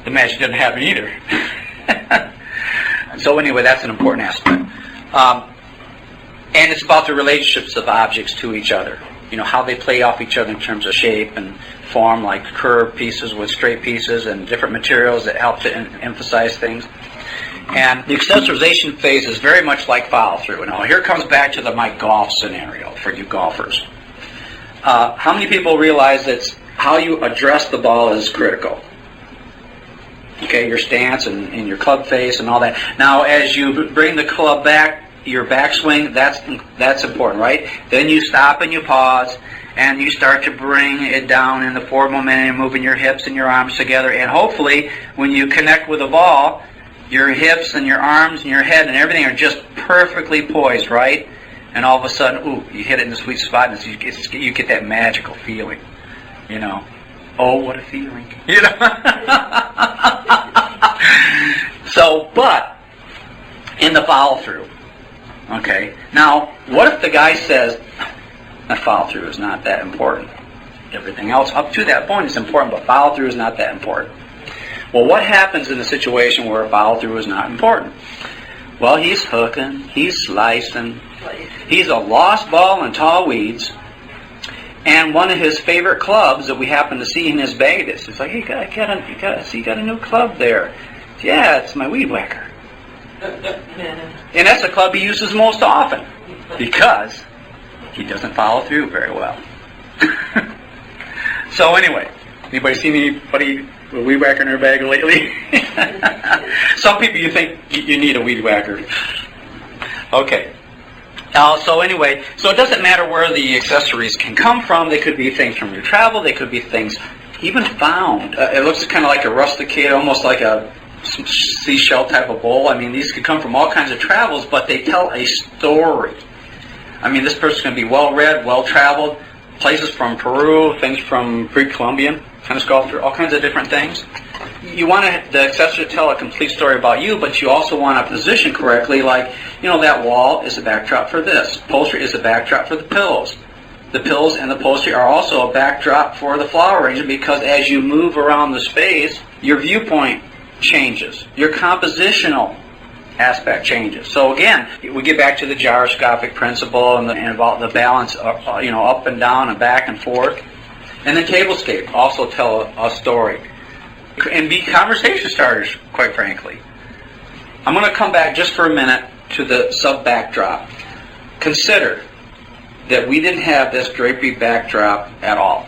the magic doesn't happen either. So anyway, that's an important aspect. And it's about the relationships of objects to each other. how they play off each other in terms of shape and form, like curved pieces with straight pieces and different materials that help to emphasize things. And the accessorization phase is very much like follow-through. Now, here comes back to my golf scenario for you golfers. How many people realize that how you address the ball is critical? Okay, your stance and your club face and all that. Now, as you bring the club back, your backswing, that's important, right? Then you stop and you pause, and you start to bring it down in the forward momentum, moving your hips and your arms together. And hopefully, when you connect with the ball, your hips and your arms and your head and everything are just perfectly poised, right? And all of a sudden, you hit it in the sweet spot, and you get that magical feeling, Oh, what a feeling, So, but in the follow-through, okay. Now, what if the guy says that follow-through is not that important? Everything else up to that point is important, but follow-through is not that important. Well, what happens in the situation where a follow-through is not important? Well, he's hooking, he's slicing, he's a lost ball in tall weeds, and one of his favorite clubs that we happen to see in his bag, it's like, hey, you got a new club there. Yeah, it's my weed whacker. And that's the club he uses most often because he doesn't follow through very well. So anyway, anybody seen anybody with a weed whacker in their bag lately? Some people you think you need a weed whacker. Okay. So anyway, so it doesn't matter where the accessories can come from. They could be things from your travel. They could be things even found. It looks kind of like a rusticated, almost like a seashell type of bowl. I mean, these could come from all kinds of travels, but they tell a story. I mean, this person's going to be well-read, well-traveled. Places from Peru, things from pre-Columbian, tennis sculpture, all kinds of different things. You want the accessory to tell a complete story about you, but you also want to position correctly, like, that wall is a backdrop for this. Upholstery is a backdrop for the pillows. The pillows and the upholstery are also a backdrop for the flower arrangement because as you move around the space, your viewpoint changes. Your compositional aspect changes. So again, we get back to the gyroscopic principle and the balance, up and down and back and forth. And then tablescape also tell a story. And be conversation starters, quite frankly. I'm going to come back just for a minute to the sub-backdrop. Consider that we didn't have this drapery backdrop at all.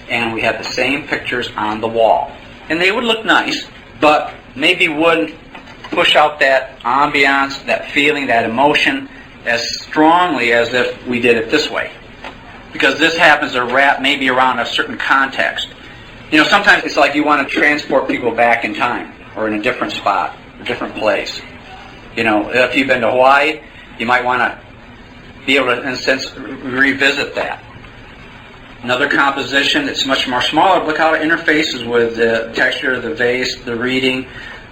And we had the same pictures on the wall. And they would look nice, but maybe wouldn't push out that ambiance, that feeling, that emotion as strongly as if we did it this way. Because this happens to wrap maybe around a certain context. Sometimes it's like you want to transport people back in time or in a different spot, a different place. If you've been to Hawaii, you might want to be able to, in a sense, revisit that. Another composition that's much more smaller, look how it interfaces with the texture of the vase, the reading,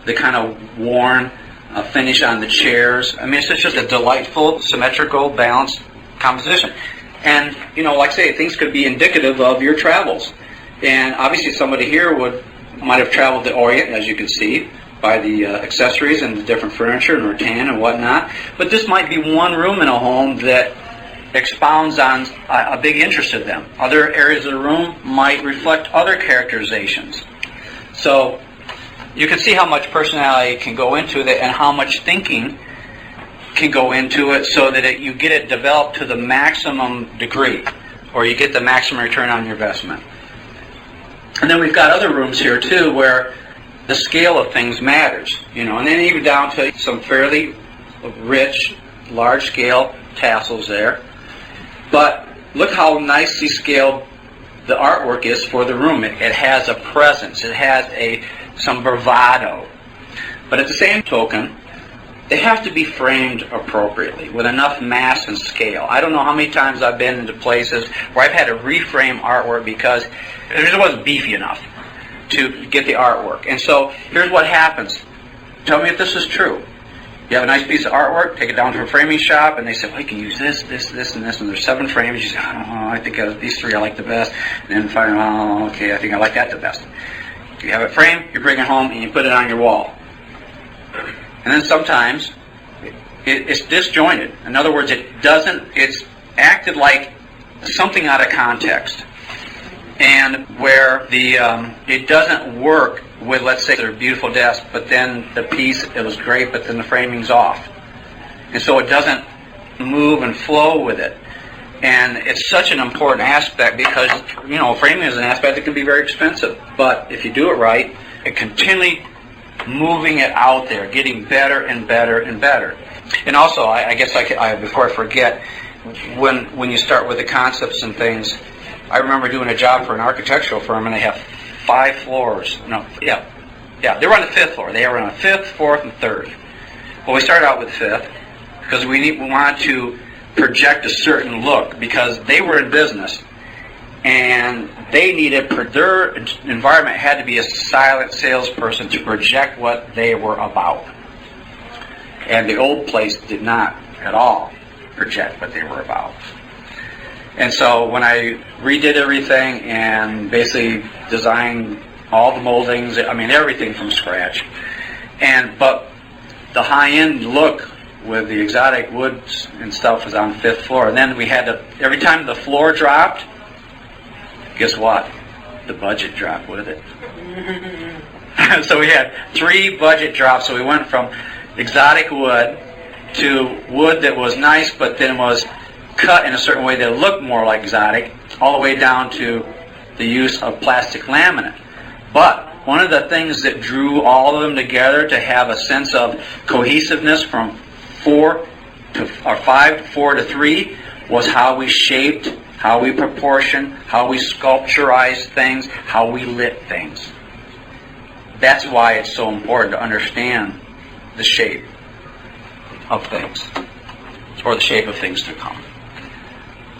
the kind of worn finish on the chairs. I mean, it's just a delightful, symmetrical, balanced composition. And, like I say, things could be indicative of your travels. And obviously somebody here might have traveled to Orient, as you can see, by the accessories and the different furniture and rattan and whatnot. But this might be one room in a home that expounds on a big interest of them. Other areas of the room might reflect other characterizations. So you can see how much personality can go into it and how much thinking can go into it so that you get it developed to the maximum degree, or you get the maximum return on your investment. And then we've got other rooms here too where the scale of things matters, and then even down to some fairly rich, large-scale tassels there. But look how nicely scaled the artwork is for the room. It has a presence. It has some bravado. But at the same token, they have to be framed appropriately with enough mass and scale. I don't know how many times I've been into places where I've had to reframe artwork because it just wasn't beefy enough to get the artwork. And so here's what happens. Tell me if this is true. You have a nice piece of artwork, take it down to a framing shop, and they say, well, you can use this, this, this, and this, and there's 7 frames. You say, I think these 3 I like the best. And then finally, okay, I think I like that the best. You have it framed, you bring it home, and you put it on your wall. And then sometimes it's disjointed. In other words, it's acted like something out of context, and where the it doesn't work with, let's say, their beautiful desk, but then the piece, it was great, but then the framing's off, and so it doesn't move and flow with it. And it's such an important aspect because, you know, framing is an aspect that can be very expensive, but if you do it right, it continually moving it out there, getting better and better and better. And also, I guess before I forget, when you start with the concepts and things, I remember doing a job for an architectural firm, and they have 5 floors. They were on the 5th floor. They were on the 5th, 4th, and 3rd. Well, we started out with 5th because we wanted to project a certain look because they were in business, and they needed, their environment had to be a silent salesperson to project what they were about. And the old place did not at all project what they were about. And so when I redid everything and basically designed all the moldings, I mean everything from scratch, but the high-end look with the exotic woods and stuff was on the 5th floor. And then we had to, every time the floor dropped, guess what? The budget dropped with it. So we had 3 budget drops. So we went from exotic wood to wood that was nice, but then was cut in a certain way that looked more like exotic, all the way down to the use of plastic laminate. But one of the things that drew all of them together to have a sense of cohesiveness from 5 to 4 to 3 was how we shaped, how we proportioned, how we sculpturized things, how we lit things. That's why it's so important to understand the shape of things, or the shape of things to come.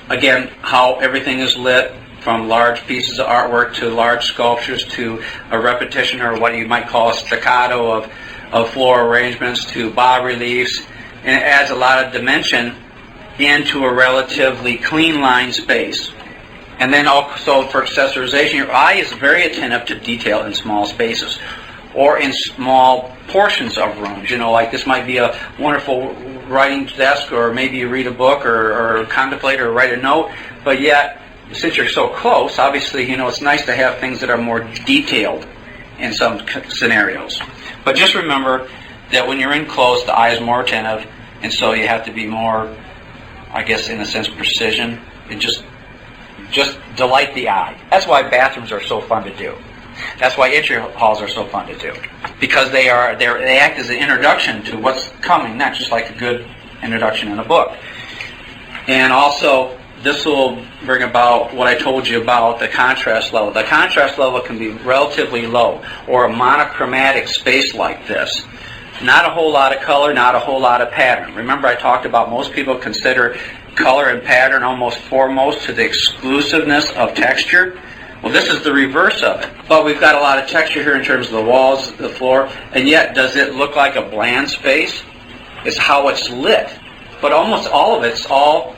Again, how everything is lit, from large pieces of artwork to large sculptures to a repetition, or what you might call a staccato of floor arrangements, to bas reliefs, and it adds a lot of dimension into a relatively clean line space. And then also for accessorization, your eye is very attentive to detail in small spaces or in small portions of rooms. You know, like this might be a wonderful writing desk, or maybe you read a book or contemplate or write a note, but yet, since you're so close, obviously, you know, it's nice to have things that are more detailed in some scenarios. But just remember that when you're in close, the eye is more attentive, and so you have to be more, I guess, in a sense, precision, and just delight the eye. That's why bathrooms are so fun to do. That's why entry halls are so fun to do, because they act as an introduction to what's coming, not just like a good introduction in a book. And also, this will bring about what I told you about the contrast level. The contrast level can be relatively low, or a monochromatic space like this. Not a whole lot of color, not a whole lot of pattern. Remember, I talked about most people consider color and pattern almost foremost to the exclusiveness of texture. Well, this is the reverse of it. But we've got a lot of texture here in terms of the walls, the floor, and yet does it look like a bland space? It's how it's lit. But almost all of it's all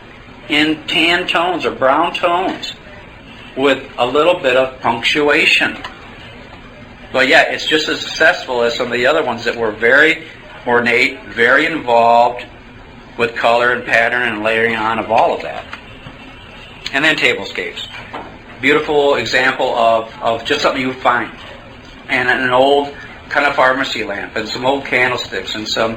in tan tones or brown tones with a little bit of punctuation. But yeah, it's just as successful as some of the other ones that were very ornate, very involved with color and pattern and layering on of all of that. And then tablescapes. Beautiful example of just something you would find. And an old kind of pharmacy lamp, and some old candlesticks, and some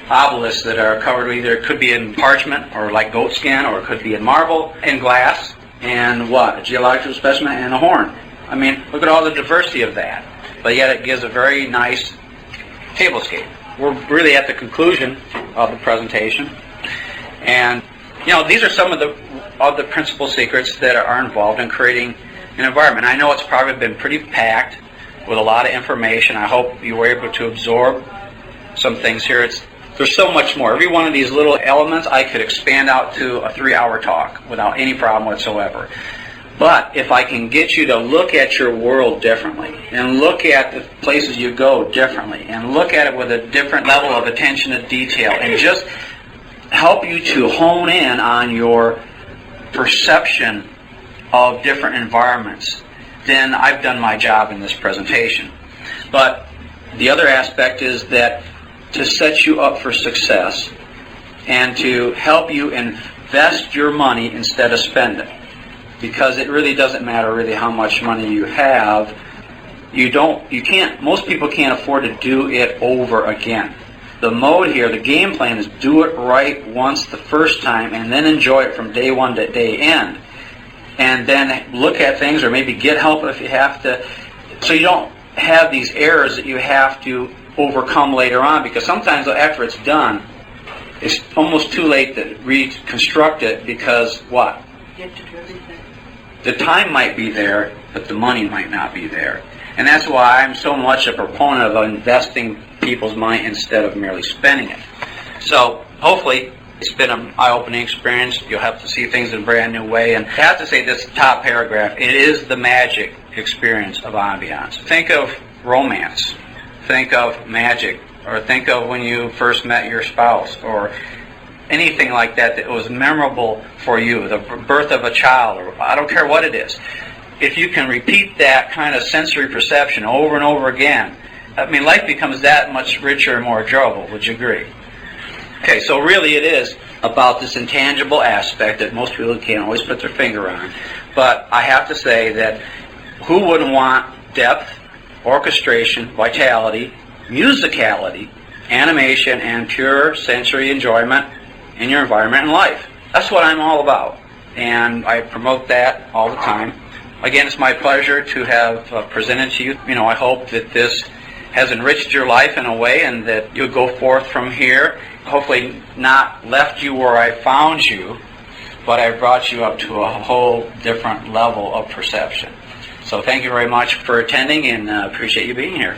obelisks that are covered either, it could be in parchment or like goat skin, or it could be in marble and glass, and what? A geological specimen and a horn. I mean, look at all the diversity of that. But yet it gives a very nice tablescape. We're really at the conclusion of the presentation. And, you know, these are some of the principal secrets that are involved in creating an environment. I know it's probably been pretty packed with a lot of information. I hope you were able to absorb some things here. There's so much more. Every one of these little elements I could expand out to a 3-hour talk without any problem whatsoever. But if I can get you to look at your world differently, and look at the places you go differently, and look at it with a different level of attention to detail, and just help you to hone in on your perception of different environments, then I've done my job in this presentation. But the other aspect is that to set you up for success and to help you invest your money instead of spend it. because it really doesn't matter really how much money you have. Most people can't afford to do it over again. The mode here, the game plan is do it right once the first time and then enjoy it from day one to day end. And then look at things, or maybe get help if you have to, so you don't have these errors that you have to overcome later on, because sometimes after it's done, it's almost too late to reconstruct it, because what? You have to do everything. The time might be there, but the money might not be there. And that's why I'm so much a proponent of investing people's money instead of merely spending it. So hopefully it's been an eye-opening experience. You'll have to see things in a brand new way. And I have to say, this top paragraph, it is the magic experience of ambiance. Think of romance. Think of magic. Or think of when you first met your spouse, or anything like that that was memorable for you, the birth of a child, or I don't care what it is. If you can repeat that kind of sensory perception over and over again, I mean, life becomes that much richer and more enjoyable. Would you agree? Okay, so really it is about this intangible aspect that most people can't always put their finger on. But I have to say that who wouldn't want depth, orchestration, vitality, musicality, animation, and pure sensory enjoyment in your environment and life? That's what I'm all about, and I promote that all the time. Again, it's my pleasure to have presented to you. I hope that this has enriched your life in a way, and that you'll go forth from here, hopefully not left you where I found you, but I brought you up to a whole different level of perception. So thank you very much for attending, and appreciate you being here.